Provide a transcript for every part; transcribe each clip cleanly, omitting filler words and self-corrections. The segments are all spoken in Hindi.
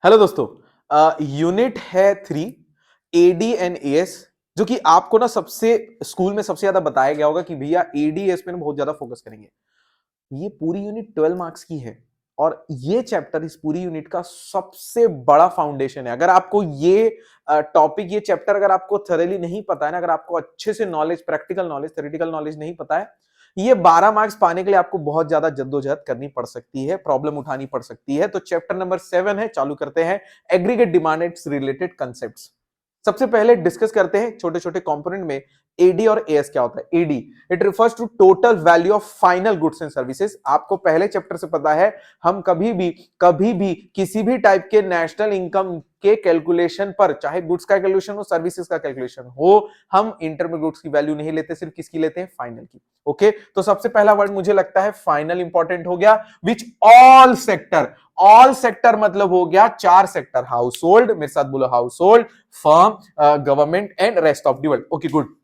हेलो दोस्तों। यूनिट है 3 AD&AS जो कि आपको ना सबसे स्कूल में सबसे ज्यादा बताया गया होगा कि भैया ADS में बहुत ज्यादा फोकस करेंगे। ये पूरी यूनिट 12 मार्क्स की है और ये चैप्टर इस पूरी यूनिट का सबसे बड़ा फाउंडेशन है। अगर आपको ये टॉपिक ये चैप्टर अगर आपको थॉरली नहीं पता है ना, अगर आपको अच्छे से knowledge practical knowledge theoretical knowledge नहीं पता है, ये 12 मार्क्स पाने के लिए आपको बहुत ज्यादा जद्दोजहद करनी पड़ सकती है, प्रॉब्लम उठानी पड़ सकती है। तो चैप्टर नंबर 7 है, चालू करते हैं। Aggregate demand and related concepts. सबसे पहले डिस्कस करते हैं छोटे छोटे कंपोनेंट में एडी और एएस क्या होता है। AD it refers to total value of final goods and services. आपको पहले चैप्टर से पता है, हम कभी भी किसी भी टाइप के नेशनल इनकम के कैलकुलेशन पर, चाहे गुड्स का कैलकुलेशन हो सर्विसेज का कैलकुलेशन हो, हम इंटरमीडिएट गुड्स की वैल्यू नहीं लेते, सिर्फ किसकी लेते हैं, फाइनल की। ओके, तो सबसे पहला वर्ड मुझे लगता है फाइनल इंपॉर्टेंट हो गया। Which all sector, all sector मतलब हो गया 4 सेक्टर, हाउस होल्ड, मेरे साथ बोलो household, firm, government and rest of the world. Okay good,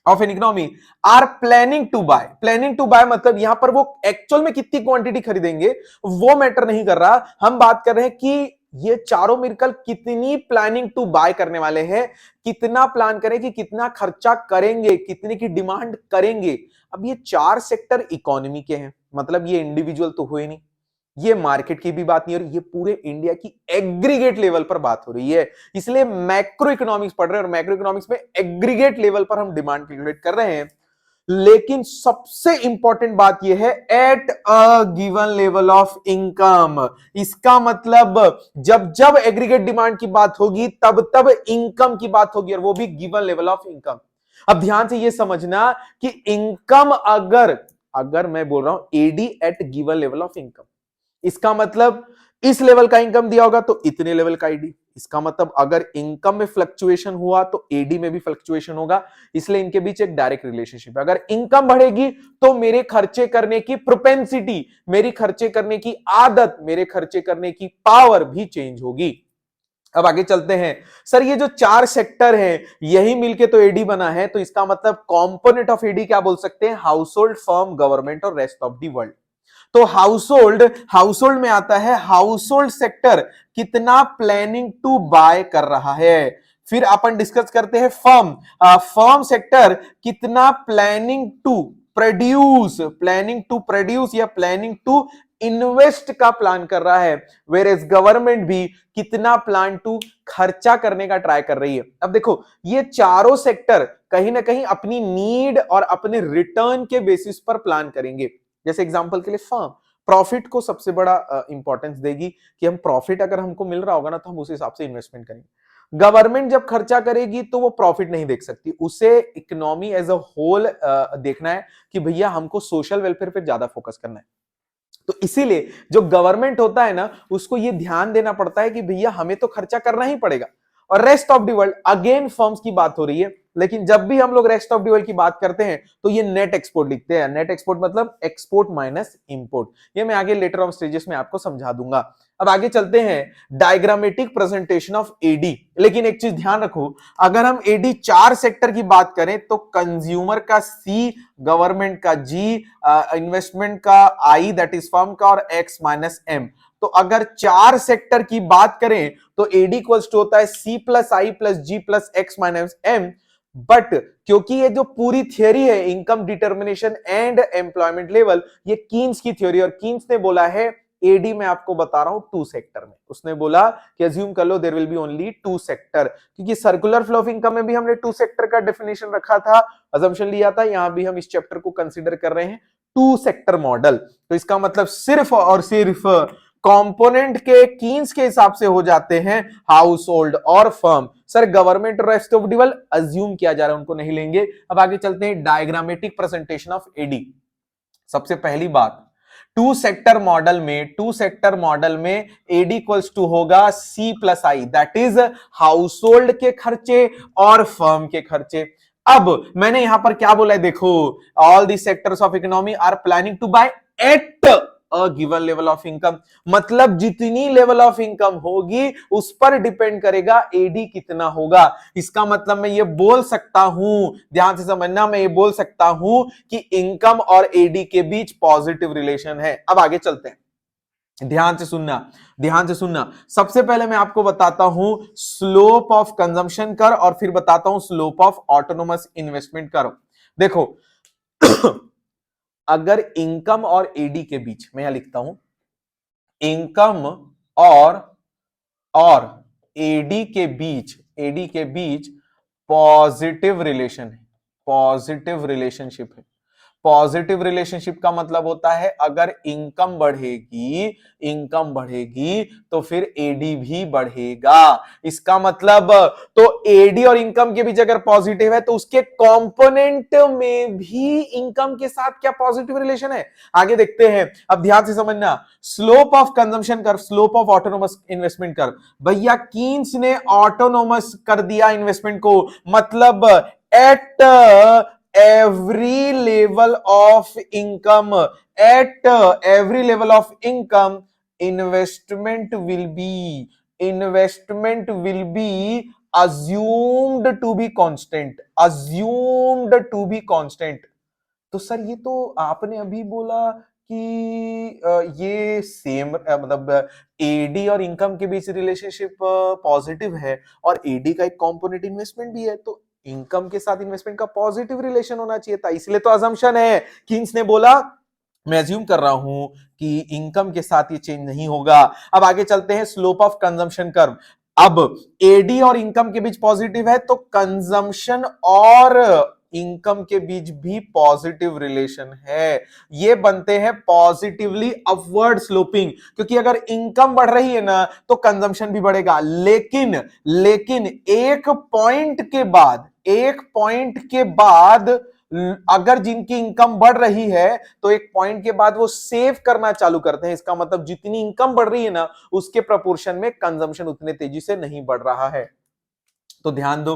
of an economy are planning to buy. Planning to buy मतलब यहां पर वो एक्चुअल में कितनी क्वांटिटी खरीदेंगे वो मैटर नहीं कर रहा, हम बात कर रहे हैं कि ये चारों मिलकर कितनी प्लानिंग टू बाय करने वाले हैं, कितना प्लान करें कि कितना खर्चा करेंगे, कितने की डिमांड करेंगे। अब ये 4 सेक्टर इकोनॉमी के हैं, मतलब ये इंडिविजुअल तो हुए नहीं, ये मार्केट की भी बात नहीं हो रही, ये पूरे इंडिया की एग्रीगेट लेवल पर बात हो रही है। इसलिए मैक्रो इकोनॉमिक्स पढ़ रहे हैं और मैक्रो इकोनॉमिक्स में एग्रीगेट लेवल पर हम डिमांड कैलकुलेट कर रहे हैं। लेकिन सबसे इंपॉर्टेंट बात यह है eight a given level of income. इसका मतलब जब जब एग्रीगेट डिमांड की बात होगी तब तब इनकम की बात होगी, और वो भी गिवन लेवल ऑफ इनकम। अब ध्यान से यह समझना कि इनकम अगर अगर मैं बोल रहा हूं AD at given level of income, इसका मतलब इस लेवल का इनकम दिया होगा तो इतने लेवल का आईडी। इसका मतलब अगर इनकम में फ्लक्चुएशन हुआ तो एडी में भी फ्लक्चुएशन होगा, इसलिए इनके बीच एक डायरेक्ट रिलेशनशिप है। अगर इनकम बढ़ेगी तो मेरे खर्चे करने की प्रोपेंसिटी, मेरी खर्चे करने की आदत, मेरे खर्चे करने की पावर भी चेंज होगी। अब आगे चलते हैं। सर ये जो 4 सेक्टर हैं यही मिलके तो एडी बना है, तो इसका मतलब कंपोनेंट ऑफ एडी क्या बोल सकते हैं, हाउस होल्ड, फर्म, गवर्नमेंट और रेस्ट ऑफ द वर्ल्ड। तो हाउस होल्ड में आता है हाउस होल्ड सेक्टर कितना प्लानिंग टू बाय कर रहा है। फिर अपन डिस्कस करते हैं फर्म, फर्म सेक्टर कितना प्लानिंग टू प्रोड्यूस या प्लानिंग टू इन्वेस्ट का प्लान कर रहा है। वेर एज गवर्नमेंट भी कितना प्लान टू खर्चा करने का ट्राई कर रही है। अब देखो ये चारों सेक्टर कहीं ना कहीं अपनी नीड और अपने रिटर्न के बेसिस पर प्लान करेंगे। जैसे एग्जांपल के लिए फर्म प्रॉफिट को सबसे बड़ा इंपॉर्टेंस देगी कि हम प्रॉफिट अगर हमको मिल रहा होगा ना तो हम उस हिसाब से इन्वेस्टमेंट करेंगे। गवर्नमेंट जब खर्चा करेगी तो वो प्रॉफिट नहीं देख सकती, उसे इकोनॉमी एज अ होल देखना है कि भैया हमको सोशल वेलफेयर पे ज्यादा फोकस करना है। तो इसीलिए जो गवर्नमेंट होता है ना उसको ये ध्यान देना पड़ता है कि भैया हमें तो खर्चा करना ही पड़ेगा। और rest of the world again firms की बात हो रही है, लेकिन जब भी हम लोग रेस्ट ऑफ द वर्ल्ड की बात करते हैं तो ये नेट एक्सपोर्ट लिखते हैं। नेट एक्सपोर्ट मतलब एक्सपोर्ट माइनस इंपोर्ट, ये मैं आगे लेटर ऑन स्टेजेस में आपको समझा दूंगा। अब आगे चलते हैं डायग्रामेटिक प्रेजेंटेशन ऑफ एडी। लेकिन एक चीज ध्यान रखो, अगर हम एडी 4 सेक्टर की बात करें तो कंज्यूमर का सी, गवर्नमेंट का जी, इन्वेस्टमेंट का आई दैट इज फर्म का, और एक्स माइनस एम। तो अगर 4 सेक्टर की बात करें तो एडी इक्वल्स टू होता है C plus I plus G plus X minus M. But क्योंकि ये जो पूरी थियोरी है income determination and employment level, ये कीन्स की थ्योरी, और कीन्स ने बोला है एडी में आपको बता रहा हूं 2 सेक्टर में। उसने बोला कि अज्यूम कर लो there will be only 2 sector, क्योंकि सर्कुलर फ्लो ऑफ इनकम में भी हमने 2 सेक्टर का डेफिनेशन रखा था, अजम्पशन लिया था। यहां भी हम इस चैप्टर को कंसीडर कर रहे हैं 2 सेक्टर मॉडल। तो इसका मतलब सिर्फ और सिर्फ कंपोनेंट के कीन्स के हिसाब से हो जाते हैं हाउस होल्ड और फर्म। सर गवर्नमेंट और rest of the world assume किया जा रहा है, उनको नहीं लेंगे। अब आगे चलते हैं डायग्रामेटिक प्रेजेंटेशन ऑफ एडी। सबसे पहली बात, 2 सेक्टर मॉडल में एडी इक्वल्स टू होगा C plus I, that is household के खर्चे और फर्म के खर्चे। अब मैंने यहां पर क्या बोला है देखो, all the sectors of economy are planning to buy at a given level of income, मतलब जितनी लेवल ऑफ इनकम होगी उस पर डिपेंड करेगा एडी कितना होगा। इसका मतलब मैं ये बोल सकता हूं, ध्यान से समझना, मैं ये बोल सकता हूं कि इनकम और एडी के बीच पॉजिटिव रिलेशन है। अब आगे चलते हैं। ध्यान से सुनना, ध्यान से सुनना। सबसे पहले मैं आपको बताता हूं स्लोप ऑफ कंजम्पशन कर्व और फिर बताता हूं slope of autonomous investment curve. देखो अगर इनकम और एडी के बीच, मैं यहां लिखता हूं इनकम और एडी के बीच पॉजिटिव रिलेशन है, पॉजिटिव रिलेशनशिप है। पॉजिटिव रिलेशनशिप का मतलब होता है अगर इनकम बढ़ेगी तो फिर एडी भी बढ़ेगा। इसका मतलब तो एडी और इनकम के बीच अगर पॉजिटिव है तो उसके कंपोनेंट में भी इनकम के साथ क्या पॉजिटिव रिलेशन है, आगे देखते हैं। अब ध्यान से समझना, slope of consumption curve, slope of autonomous investment curve. भैया कीन्स ने ऑटोनोमस कर दिया इन्वेस्टमेंट को, मतलब eight every level of income, at every level of income investment will be assumed to be constant, assumed to be constant। तो सर ये तो आपने अभी बोला कि ये सेम मतलब एडी और इनकम के बीच रिलेशनशिप पॉजिटिव है और एडी का एक कंपोनेंट इन्वेस्टमेंट भी है, तो इनकम के साथ इन्वेस्टमेंट का पॉजिटिव रिलेशन होना चाहिए था, इसलिए तो अजम्पशन है। किन्स ने बोला, मैं अज्यूम कर रहा हूं कि इनकम के साथ ये चेंज नहीं होगा। अब आगे चलते हैं स्लोप ऑफ कंजम्पशन कर्व। अब एडी और इनकम के बीच पॉजिटिव है तो कंजम्पशन और इनकम के बीच भी पॉजिटिव रिलेशन है, ये बनते हैं पॉजिटिवली अपवर्ड स्लोपिंग, क्योंकि अगर इनकम बढ़ रही है ना तो कंजम्पशन भी बढ़ेगा। लेकिन एक पॉइंट के बाद अगर जिनकी इनकम बढ़ रही है तो एक पॉइंट के बाद वो सेव करना चालू करते हैं। इसका मतलब जितनी इनकम बढ़ रही है ना उसके प्रोपोर्शन में कंजम्पशन उतने तेजी से नहीं बढ़ रहा है। तो ध्यान दो।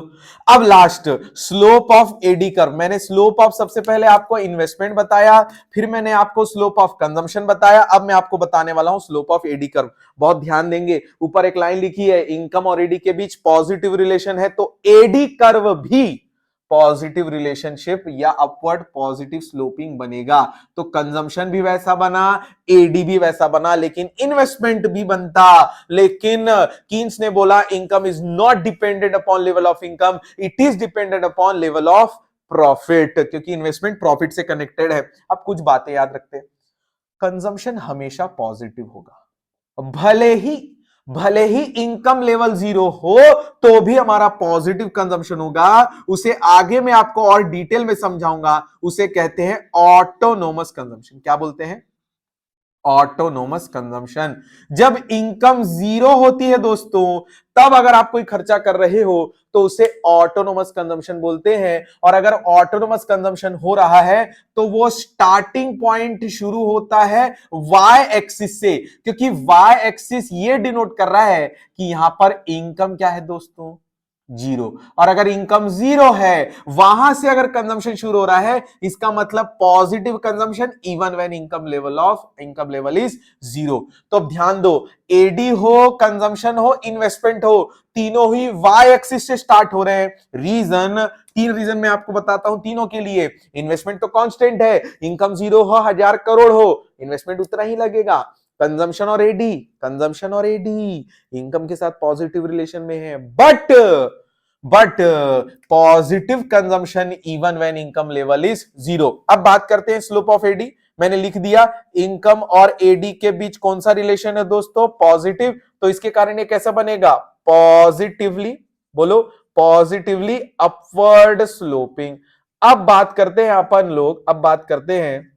अब last slope of AD curve. मैंने स्लोप ऑफ सबसे पहले आपको इन्वेस्टमेंट बताया, फिर मैंने आपको स्लोप ऑफ कंजम्पशन बताया, अब मैं आपको बताने वाला हूं स्लोप ऑफ एडी कर्व। बहुत ध्यान देंगे, ऊपर एक लाइन लिखी है इनकम और एडी के बीच पॉजिटिव रिलेशन है, तो एडी कर्व भी पॉजिटिव रिलेशनशिप या अपवर्ड पॉजिटिव स्लोपिंग बनेगा। तो कंजम्पशन भी वैसा बना, एडी भी वैसा बना, लेकिन इन्वेस्टमेंट भी बनता। लेकिन कीन्स ने बोला income is not dependent upon level of income, it is dependent upon level of profit, क्योंकि इन्वेस्टमेंट प्रॉफिट से कनेक्टेड है। अब कुछ बातें याद रखते हैं, कंजम्पशन हमेशा पॉजिटिव होगा, भले ही इनकम लेवल 0 हो तो भी हमारा पॉजिटिव कंजम्पशन होगा। उसे आगे मैं आपको और डिटेल में समझाऊंगा, उसे कहते हैं ऑटोनोमस कंजम्पशन। क्या बोलते हैं? Autonomous consumption. जब इनकम 0 होती है दोस्तों, तब अगर आप कोई खर्चा कर रहे हो तो उसे ऑटोनोमस कंजम्पशन बोलते हैं। और अगर ऑटोनोमस कंजम्पशन हो रहा है तो वो स्टार्टिंग पॉइंट शुरू होता है वाई एक्सिस से, क्योंकि वाई एक्सिस ये डिनोट कर रहा है कि यहां पर इनकम क्या है दोस्तों? 0। और अगर इनकम 0 है, वहां से अगर कंजम्पशन शुरू हो रहा है, इसका मतलब positive consumption even when income level is 0। तो अब ध्यान दो, एडी हो, कंजम्पशन हो, इन्वेस्टमेंट हो, तीनों ही वाई एक्सिस से स्टार्ट हो रहे हैं। तीन रीजन मैं आपको बताता हूं तीनों के लिए। इन्वेस्टमेंट तो कांस्टेंट है, इनकम 0 हो, 1000 करोड़ हो, इन्वेस्टमेंट उतना ही लगेगा। कंजम्पशन और एडी इनकम के साथ पॉजिटिव रिलेशन में है, but positive consumption even when income level is 0। अब बात करते हैं स्लोप ऑफ एडी। मैंने लिख दिया इनकम और एडी के बीच कौन सा रिलेशन है दोस्तों? पॉजिटिव। तो इसके कारण ये कैसा बनेगा? पॉजिटिवली, बोलो, पॉजिटिवली अपवर्ड स्लोपिंग। अब बात करते हैं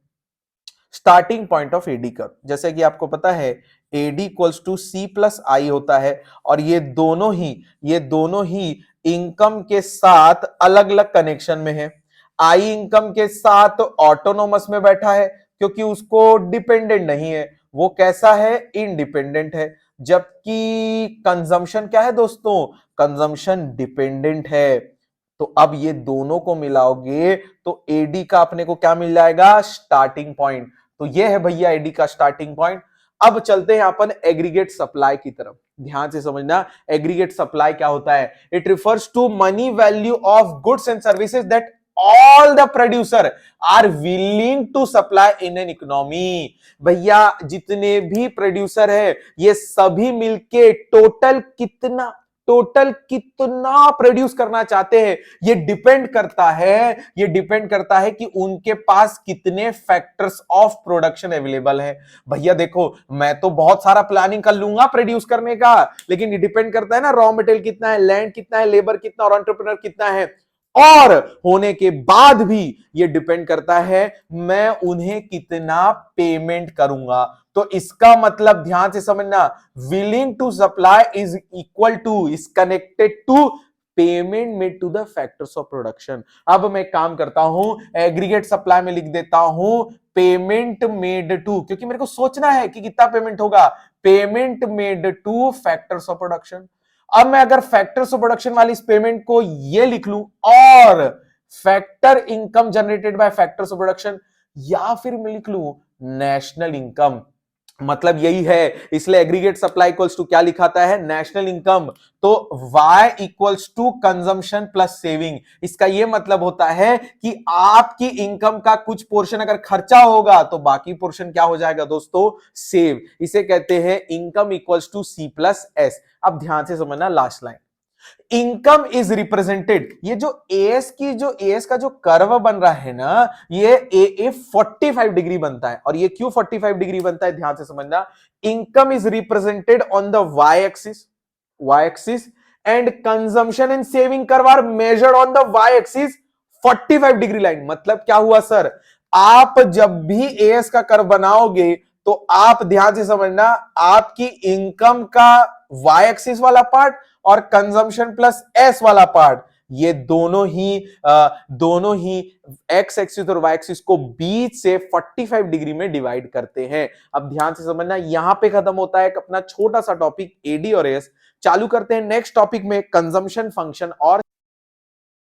starting point of AD curve. जैसे कि आपको पता है AD equals to C plus I होता है, और ये दोनों ही इनकम के साथ अलग अलग कनेक्शन में है। आई इनकम के साथ ऑटोनोमस में बैठा है क्योंकि उसको डिपेंडेंट नहीं है, वो कैसा है? इंडिपेंडेंट है। जबकि कंजम्पशन क्या है दोस्तों? कंजम्पशन डिपेंडेंट है। तो अब ये दोनों को मिलाओगे तो एडी का अपने को क्या मिल जाएगा? Starting point. तो ये है भैया एडी का स्टार्टिंग पॉइंट। अब चलते हैं अपन एग्रीगेट सप्लाई की तरफ। ध्यान से समझना, एग्रीगेट सप्लाई क्या होता है? It refers to money value of goods and services that all the producer are willing to supply in an economy. भैया जितने भी प्रोड्यूसर है ये सभी मिलके टोटल कितना प्रोड्यूस करना चाहते हैं, ये डिपेंड करता है कि उनके पास कितने फैक्टर्स ऑफ प्रोडक्शन अवेलेबल है। भैया देखो मैं तो बहुत सारा प्लानिंग कर लूंगा प्रोड्यूस करने का, लेकिन ये डिपेंड करता है ना रॉ मटेरियल कितना है, लैंड कितना है, लेबर कितना और एंटरप्रेन्योर कितना है, और होने के बाद भी ये डिपेंड करता है मैं उन्हें कितना पेमेंट करूंगा। तो इसका मतलब ध्यान से समझना, willing to supply is equal to, is connected to payment made to the factors of production. अब मैं काम करता हूं, एग्रीगेट सप्लाई में लिख देता हूं पेमेंट मेड टू, क्योंकि मेरे को सोचना है कि कितना पेमेंट होगा, payment made two factors of production. अब मैं अगर फैक्टर्स ऑफ प्रोडक्शन वाली इस पेमेंट को ये लिख लूं और factor income generated by factors of production, या फिर मैं लिख लूं नेशनल इनकम, मतलब यही है, इसलिए एग्रीगेट सप्लाई इक्वल्स टू क्या लिखाता है, नेशनल इनकम। तो y equals to consumption plus saving, इसका यह मतलब होता है कि आपकी इनकम का कुछ पोर्शन अगर खर्चा होगा तो बाकी पोर्शन क्या हो जाएगा दोस्तों, सेव। इसे कहते हैं income equals to C plus S. अब ध्यान से समझना last line, income is represented, ये जो एएस का जो कर्व बन रहा है ना, ये ए 45 डिग्री बनता है। और ये क्यों 45 डिग्री बनता है, ध्यान से समझना, income is represented on the Y axis and consumption and saving curve are measured on the Y axis 45 degree line. मतलब क्या हुआ सर, आप जब भी एएस का कर्व बनाओगे तो आप ध्यान से समझना, आपकी इनकम का वाई एक्सिस वाला पार्ट और कंजम्पशन प्लस एस वाला पार्ट, ये दोनों ही एक्स एक्सिस और वाई एक्सिस को बीच से 45 डिग्री में डिवाइड करते हैं। अब ध्यान से समझना, यहां पे खत्म होता है अपना छोटा सा टॉपिक एडी और एस। चालू करते हैं नेक्स्ट टॉपिक में कंजम्पशन फंक्शन और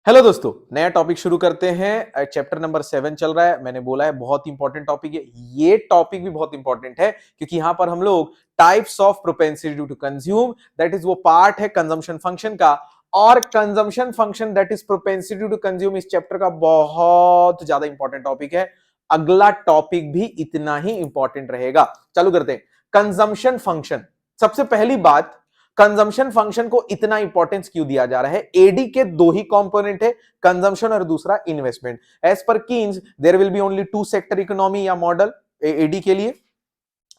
हेलो दोस्तों, नया टॉपिक शुरू करते हैं। चैप्टर नंबर 7 चल रहा है, मैंने बोला है बहुत इंपॉर्टेंट टॉपिक है। ये टॉपिक भी बहुत इंपॉर्टेंट है क्योंकि यहां पर हम लोग types of propensity to consume, that is वो पार्ट है कंजम्पशन फंक्शन का, और consumption function that is propensity to consume इस चैप्टर का बहुत ज्यादा इंपॉर्टेंट टॉपिक है। अगला टॉपिक भी इतना ही इंपॉर्टेंट रहेगा। चालू करते हैं कंजम्पशन फंक्शन। सबसे पहली बात, कंजम्पशन फंक्शन को इतना इंपॉर्टेंस क्यों दिया जा रहा है, एडी के दो ही कंपोनेंट है, कंजम्पशन और दूसरा investment. As per Keynes there will be only two sector economy या मॉडल एडी के लिए।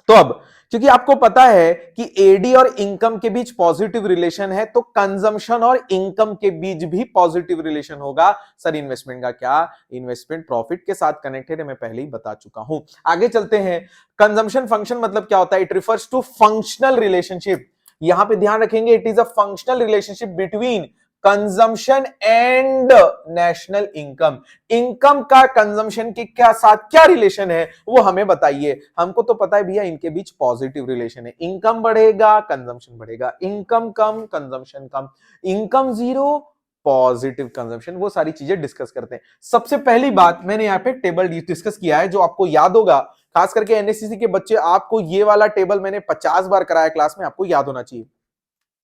तो अब क्योंकि आपको पता है कि एडी और इनकम के बीच पॉजिटिव रिलेशन है, तो कंजम्पशन और इनकम के बीच भी पॉजिटिव रिलेशन होगा। सर इन्वेस्टमेंट का क्या, इन्वेस्टमेंट प्रॉफिट के साथ कनेक्टेड है, मैं पहले ही बता चुका हूं। आगे चलते हैं, कंजम्पशन फंक्शन मतलब क्या होता है, it refers to functional relationship. यहां पे ध्यान रखेंगे, it is a functional relationship between consumption and national income. Income का कंजम्पशन के क्या साथ क्या रिलेशन है वो हमें बताइए। हमको तो पता है भैया इनके बीच पॉजिटिव रिलेशन है, इनकम बढ़ेगा कंजम्पशन बढ़ेगा, इनकम कम कंजम्पशन कम, इनकम जीरो पॉजिटिव कंजम्पशन, वो सारी चीजें डिस्कस करते हैं। सबसे पहली बात मैंने यहाँ पे टेबल डिस्कस किया है जो आपको याद होगा, खास करके एनएससीसी के बच्चे, आपको ये वाला टेबल मैंने 50 बार कराया क्लास में, आपको याद होना चाहिए।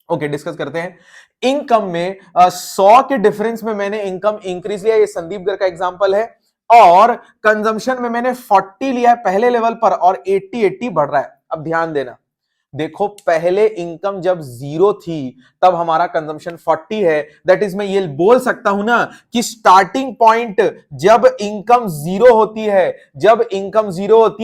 ओके, डिस्कस करते हैं। इनकम में 100 के डिफरेंस में मैंने इनकम इंक्रीज लिया, ये संदीप गर का एग्जांपल है, और कंजम्पशन में मैंने 40 लिया है पहले लेवल पर और 80 बढ़ रहा है। अब ध्यान देना, देखो पहले इनकम जब 0 थी तब हमारा कंजम्पशन 40 है, दैट इज मैं ये बोल सकता हूं ना कि स्टार्टिंग पॉइंट जब इनकम 0 होती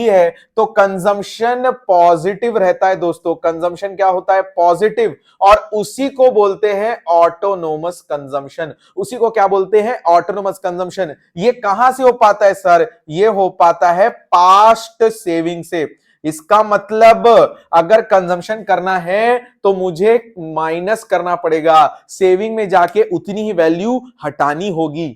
है, तो कंजम्पशन पॉजिटिव रहता है दोस्तों। कंजम्पशन क्या होता है, पॉजिटिव, और उसी को बोलते हैं ऑटोनोमस कंजम्पशन। उसी को क्या बोलते हैं, ऑटोनोमस कंजम्पशन। ये कहां से हो पाता है सर, ये हो पाता है पास्ट सेविंग से। इसका मतलब अगर कंजम्पशन करना है तो मुझे माइनस करना पड़ेगा, सेविंग में जाके उतनी ही वैल्यू हटानी होगी।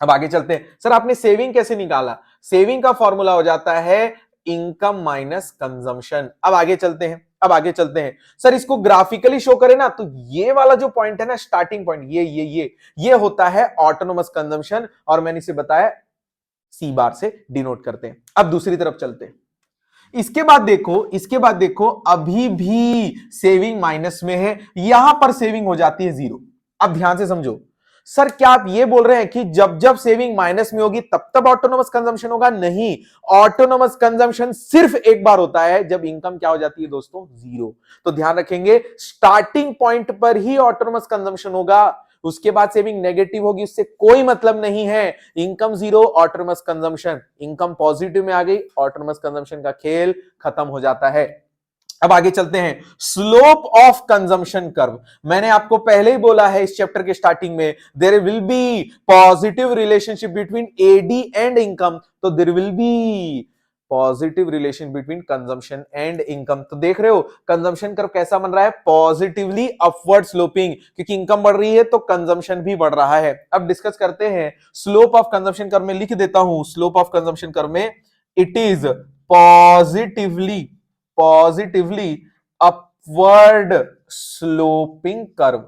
अब आगे चलते हैं, सर आपने सेविंग कैसे निकाला, सेविंग का फॉर्मूला हो जाता है इनकम माइनस कंजम्पशन। अब आगे चलते हैं, सर इसको ग्राफिकली शो करें ना, तो ये वाला जो पॉइंट है ना, स्टार्टिंग पॉइंट, ये होता है ऑटोनोमस कंजम्पशन, और मैंने इसे बताया सी बार से डिनोट करते हैं। अब दूसरी तरफ चलते हैं, इसके बाद देखो अभी भी सेविंग माइनस में है, यहां पर सेविंग हो जाती है 0। अब ध्यान से समझो, सर क्या आप ये बोल रहे हैं कि जब जब सेविंग माइनस में होगी तब तब ऑटोनोमस कंजम्पशन होगा? नहीं, ऑटोनोमस कंजम्पशन सिर्फ एक बार होता है जब इनकम क्या हो जाती है दोस्तों? जीरो। तो ध्यान रखेंगे, स्टार्टिंग पॉइंट पर ही ऑटोनोमस कंजम्पशन होगा, उसके बाद सेविंग नेगेटिव होगी, उससे कोई मतलब नहीं है। Income zero, autonomous consumption, income positive में आ गई, ऑटोनोमस कंजम्पशन का खेल खत्म हो जाता है। अब आगे चलते हैं, स्लोप ऑफ कंजम्पशन कर्व। मैंने आपको पहले ही बोला है इस चैप्टर के स्टार्टिंग में, there will be positive relationship between AD and income. तो there will be positive relation between consumption and income. तो देख रहे हो कंजम्पशन कर्व कैसा बन रहा है? पॉजिटिवली अपवर्ड स्लोपिंग, क्योंकि इनकम बढ़ रही है तो कंजम्पशन भी बढ़ रहा है। अब डिस्कस करते हैं स्लोप ऑफ कंजम्पशन कर्व में, लिख देता हूं स्लोप ऑफ कंजम्पशन कर्व में, it is positively upward sloping curve,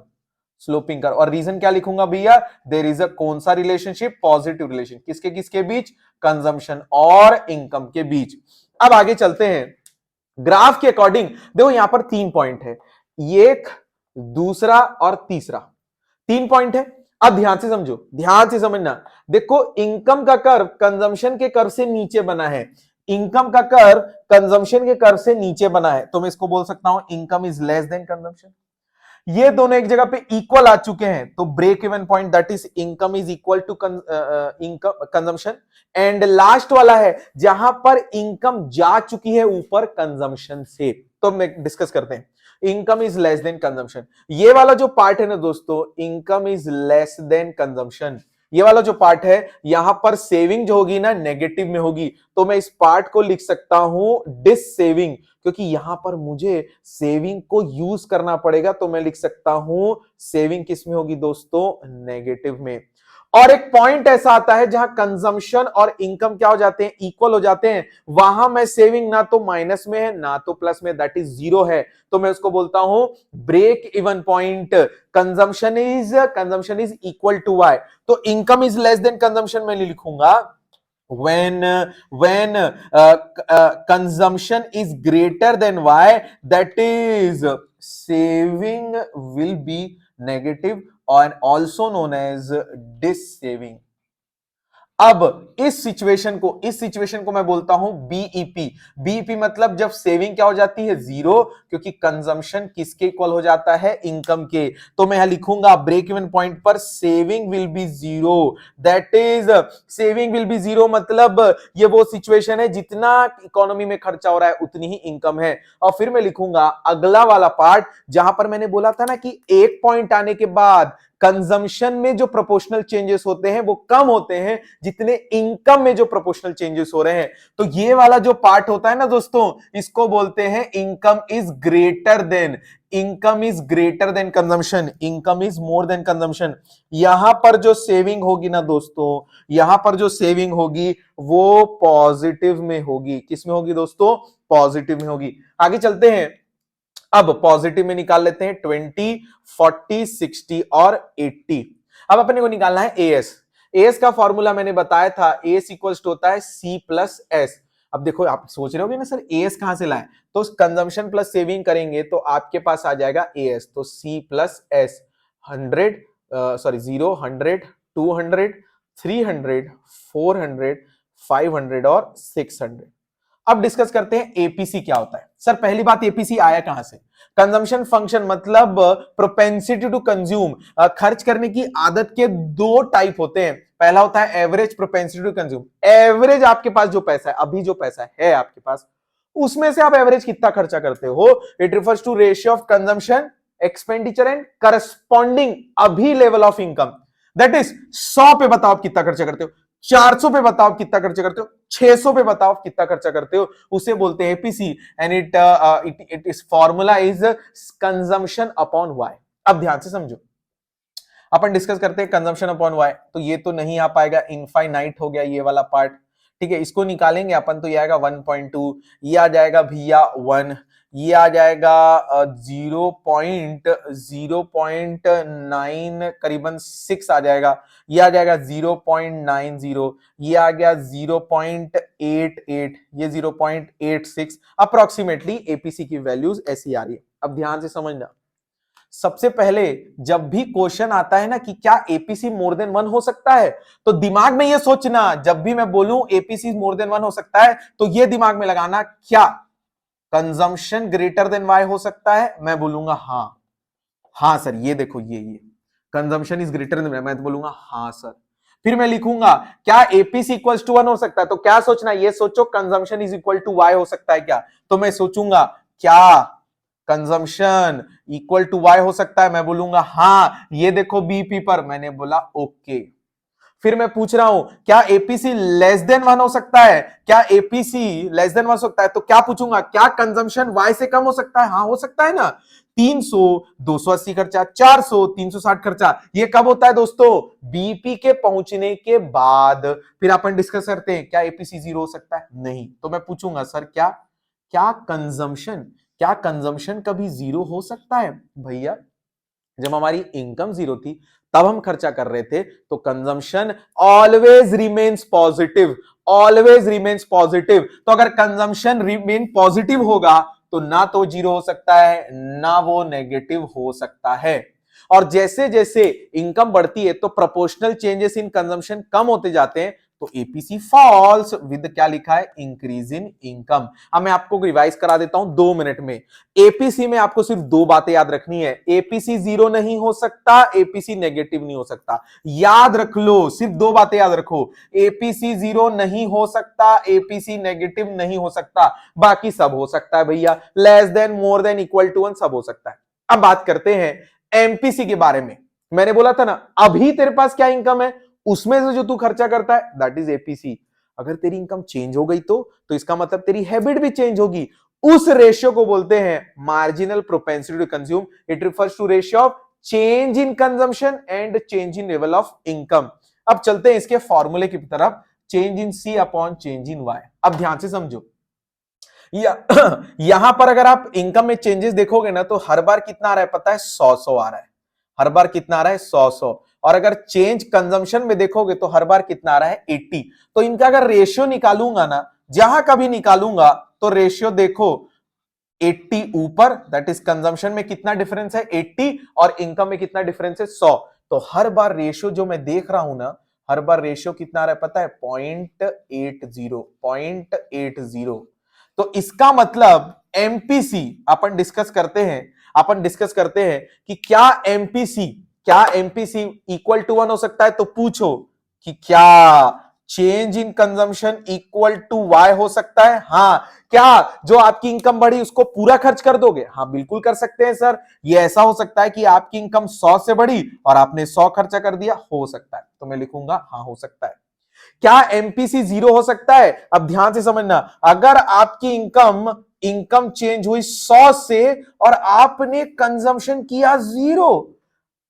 sloping curve. और रीजन क्या लिखूंगा भैया? देयर इज अ कौन सा रिलेशनशिप? पॉजिटिव रिलेशन, किसके किसके बीच? कंजम्पशन और इनकम के बीच। अब आगे चलते हैं, ग्राफ के अकॉर्डिंग देखो यहां पर 3 पॉइंट है, एक, दूसरा और तीसरा, 3 पॉइंट है। अब ध्यान से समझो, ध्यान से समझना, देखो इनकम का कर्व कंजम्पशन के कर्व से नीचे बना है, इनकम का कर्व कंजम्पशन के कर्व से नीचे बना है, तो मैं इसको बोल सकता हूं income is less than consumption. ये दोनों एक जगह पे इक्वल आ चुके हैं, तो break even point that is income is equal to income consumption. And last वाला है जहां पर इनकम जा चुकी है ऊपर कंजम्पशन से। तो मैं डिस्कस करते हैं, income is less than consumption, ये वाला जो पार्ट है ना दोस्तों, income is less than consumption, ये वाला जो पार्ट है यहां पर सेविंग जो होगी ना नेगेटिव में होगी, तो मैं इस पार्ट को लिख सकता हूं डिस सेविंग, क्योंकि यहां पर मुझे सेविंग को यूज करना पड़ेगा, तो मैं लिख सकता हूं सेविंग किस में होगी दोस्तों? नेगेटिव में। और एक पॉइंट ऐसा आता है जहां कंजम्पशन और इनकम क्या हो जाते हैं? इक्वल हो जाते हैं, वहां मैं सेविंग ना तो माइनस में है ना तो प्लस में, दैट इज जीरो है, तो मैं उसको बोलता हूं break even point. Consumption is equal to Y, तो income is less than consumption मैं लिखूंगा when consumption is greater than y, that is saving will be negative and also known as dis saving। अब इस सिचुएशन को मैं बोलता हूं बीईपी। बीईपी मतलब जब सेविंग क्या हो जाती है? जीरो, क्योंकि कंजम्पशन किसके इक्वल हो जाता है? इनकम के। तो मैं यहां लिखूंगा ब्रेक इवन पॉइंट पर saving will be zero, that is saving will be zero, मतलब ये वो सिचुएशन है जितना इकोनॉमी में खर्चा हो रहा है उतनी ही इनकम है। और फिर मैं लिखूंगा अगला वाला पार्ट जहां पर मैंने बोला था ना कि एक पॉइंट आने के बाद कंजम्पशन में जो प्रोपोर्शनल चेंजेस होते हैं वो कम होते हैं जितने इनकम में जो प्रोपोर्शनल चेंजेस हो रहे हैं। तो ये वाला जो पार्ट होता है ना दोस्तों, इसको बोलते हैं income is greater then, income is greater then consumption, income is more than consumption. यहां पर जो सेविंग होगी ना दोस्तों, यहां पर जो सेविंग होगी वो पॉजिटिव में होगी। किस में होगी दोस्तों? पॉजिटिव में होगी। आगे चलते हैं, अब पॉजिटिव में निकाल लेते हैं 20, 40, 60 और 80। अब अपने को निकालना है एएस। एएस का फॉर्मूला मैंने बताया था, एएस इक्वल्स होता है सी प्लस एस। अब देखो आप सोच रहे होगे ना सर एएस कहां से लाए, तो कंजम्पशन प्लस सेविंग करेंगे तो आपके पास आ जाएगा एएस, तो सी प्लस एस 100 सॉरी 0, 100, 200, 300, 400, 500 और 600। अब डिस्कस करते हैं एपीसी क्या होता है। सर पहली बात, एपीसी आया कहां से? कंजम्पशन फंक्शन मतलब प्रोपेंसिटी टू कंज्यूम, खर्च करने की आदत के दो टाइप होते हैं। पहला होता है average propensity to consume, average आपके पास जो पैसा है, अभी जो पैसा है आपके पास, उसमें से आप एवरेज कितना खर्चा करते हो। It refers to ratio of consumption expenditure and corresponding अभी level of income. That is 100 पे बताओ आप कितना खर्चा करते हो, 400 पे बताओ आप कितना खर्चा करते हो, 600 पे बताओ आप कितना खर्चा करते हो, उसे बोलते हैं APC. And it is formula is consumption upon Y. अब ध्यान से समझो, अपन डिस्कस करते हैं कंजम्पशन अपॉन वाई, तो ये तो नहीं आ पाएगा, इनफाइनाइट हो गया ये वाला पार्ट, ठीक है। इसको निकालेंगे अपन तो ये आएगा 1.2, ये आ जाएगा भैया 1, ये आ जाएगा 0.9 करीबन 6 आ जाएगा, ये आ जाएगा 0.90, ये आ गया 0.88, ये 0.86, अप्रोक्सीमेटली एपीसी की वैल्यूज ऐसी आ रही है। अब ध्यान से समझना, सबसे पहले जब भी क्वेश्चन आता है ना कि क्या एपीसी मोर देन 1 हो सकता है, तो दिमाग में ये सोचना, जब भी मैं बोलूं एपीसी मोर देन 1 हो सकता है, तो ये दिमाग में लगाना, क्या कंजम्पशन ग्रेटर देन वाई हो सकता है? मैं बोलूंगा हाँ। हाँ सर, ये देखो ये कंजम्पशन इज ग्रेटर देन, मैं तो बोलूंगा हाँ सर। फिर मैं लिखूंगा क्या एपीसी इक्वल्स टू 1 हो सकता है, तो क्या सोचना, ये सोचो consumption is equal to Y हो सकता है क्या, तो मैं सोचूंगा क्या कंजम्पशन इक्वल टू वाई हो सकता है, मैं बोलूंगा हाँ। ये देखो बीपी पर मैंने बोला ओके। फिर मैं पूछ रहा हूं क्या एपीसी लेस देन 1 हो सकता है, क्या एपीसी लेस देन 1 हो सकता है, तो क्या पूछूंगा, क्या कंजम्पशन वाई से कम हो सकता है? हाँ हो सकता है ना। 300, 280 खर्चा, 400, 360 खर्चा, ये कब होता है दोस्तों? बीपी के पहुंचने के बाद। फिर अपन डिस्कस करते हैं क्या एपीसी 0 हो सकता है? नहीं। तो मैं पूछूंगा सर क्या क्या कंजम्पशन कभी 0 हो सकता है? भैया जब हमारी इनकम 0 थी तब हम खर्चा कर रहे थे, तो consumption always remains positive, always remains positive. तो अगर कंजम्पशन रिमेन पॉजिटिव होगा तो ना तो 0 हो सकता है ना वो नेगेटिव हो सकता है। और जैसे जैसे इनकम बढ़ती है तो प्रोपोर्शनल चेंजेस इन कंजम्पशन कम होते जाते हैं, तो एपीसी फॉल्स विद क्या लिखा है? Increase in income. अब मैं आपको रिवाइज करा देता हूं 2 मिनट में। एपीसी में आपको सिर्फ 2 बातें याद रखनी है, एपीसी 0 नहीं हो सकता, एपीसी नेगेटिव नहीं हो सकता। याद रख लो, सिर्फ 2 बातें याद रखो, एपीसी 0 नहीं हो सकता, एपीसी नेगेटिव नहीं हो सकता, बाकी सब हो सकता है भैया, less than, more than, equal to 1 सब हो सकता है। अब बात करते हैं एमपीसी के बारे में। मैंने बोला था ना अभी तेरे पास क्या इनकम है, उसमें से जो तू खर्चा करता है दैट इज एपीसी। अगर तेरी इनकम चेंज हो गई तो इसका मतलब तेरी हैबिट भी चेंज होगी। उस रेशियो को बोलते हैं marginal propensity to consume. It refers to ratio of change in consumption and change in level of income. अब चलते हैं इसके फॉर्मूले की तरफ, change in C upon change in Y. अब ध्यान से समझो, यहां पर अगर आप इनकम में चेंजेस देखोगे ना, तो हर बार कितना आ रहा है पता है? 100 आ रहा है। हर बार कितना आ रहा है? 100। और अगर चेंज कंजम्पशन में देखोगे तो हर बार कितना आ रहा है? 80। तो इनका अगर रेशियो निकालूंगा ना, जहां कभी निकालूंगा तो रेशियो देखो 80 ऊपर, दैट इज कंजम्पशन में कितना डिफरेंस है? 80, और इनकम में कितना डिफरेंस है? 100। तो हर बार रेशियो जो मैं देख रहा हूं ना, हर बार रेशियो कितना आ रहा है पता है? 0.80। तो इसका मतलब एमपीसी अपन डिस्कस करते हैं कि क्या एमपीसी इक्वल टू 1 हो सकता है? तो पूछो कि क्या change in consumption equal to Y हो सकता है? हाँ। क्या जो आपकी इनकम बढ़ी उसको पूरा खर्च कर दोगे? हाँ बिल्कुल कर सकते हैं सर। ये ऐसा हो सकता है कि आपकी इनकम 100 से बढ़ी और आपने 100 खर्चा कर दिया, हो सकता है। तो मैं लिखूंगा हाँ हो सकता है। क्या एमपीसी 0 हो सकता है? अब ध्यान से समझना, अगर आपकी इनकम चेंज हुई 100 से और आपने कंजम्पशन किया 0,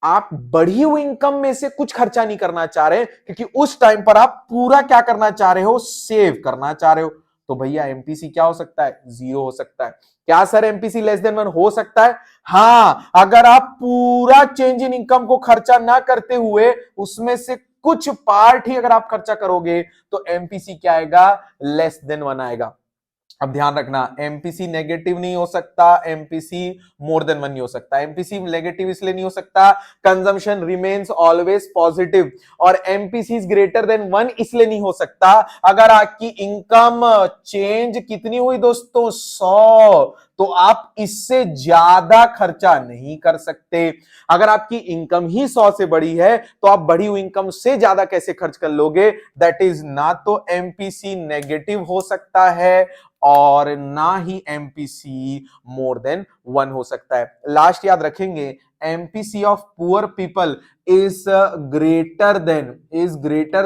आप बढ़ी हुई इनकम में से कुछ खर्चा नहीं करना चाह रहे, क्योंकि उस टाइम पर आप पूरा क्या करना चाह रहे हो? सेव करना चाह रहे हो। तो भैया एमपीसी क्या हो सकता है? 0 हो सकता है। क्या सर एमपीसी लेस देन 1 हो सकता है? हाँ, अगर आप पूरा चेंज इन इनकम को खर्चा ना करते हुए उसमें से कुछ पार्ट ही अगर आप खर्चा करोगे, तो एमपीसी क्या आएगा? लेस देन 1 आएगा। अब ध्यान रखना, एमपीसी नेगेटिव नहीं हो सकता, एमपीसी मोर देन 1 नहीं हो सकता। एमपीसी नेगेटिव इसलिए नहीं हो सकता, कंजम्पशन रिमेन्स ऑलवेज पॉजिटिव। और एमपीसी इज ग्रेटर देन 1 इसलिए नहीं हो सकता, अगर आपकी इनकम चेंज कितनी हुई दोस्तों? 100, तो आप इससे ज्यादा खर्चा नहीं कर सकते। अगर आपकी इनकम ही 100 से बड़ी है तो आप बढ़ी हुई इनकम से ज्यादा कैसे खर्च कर लोगे? दैट इज ना तो एमपीसी नेगेटिव हो सकता है और ना ही एमपीसी मोर देन 1 हो सकता है। लास्ट याद रखेंगे, MPC of poor people is greater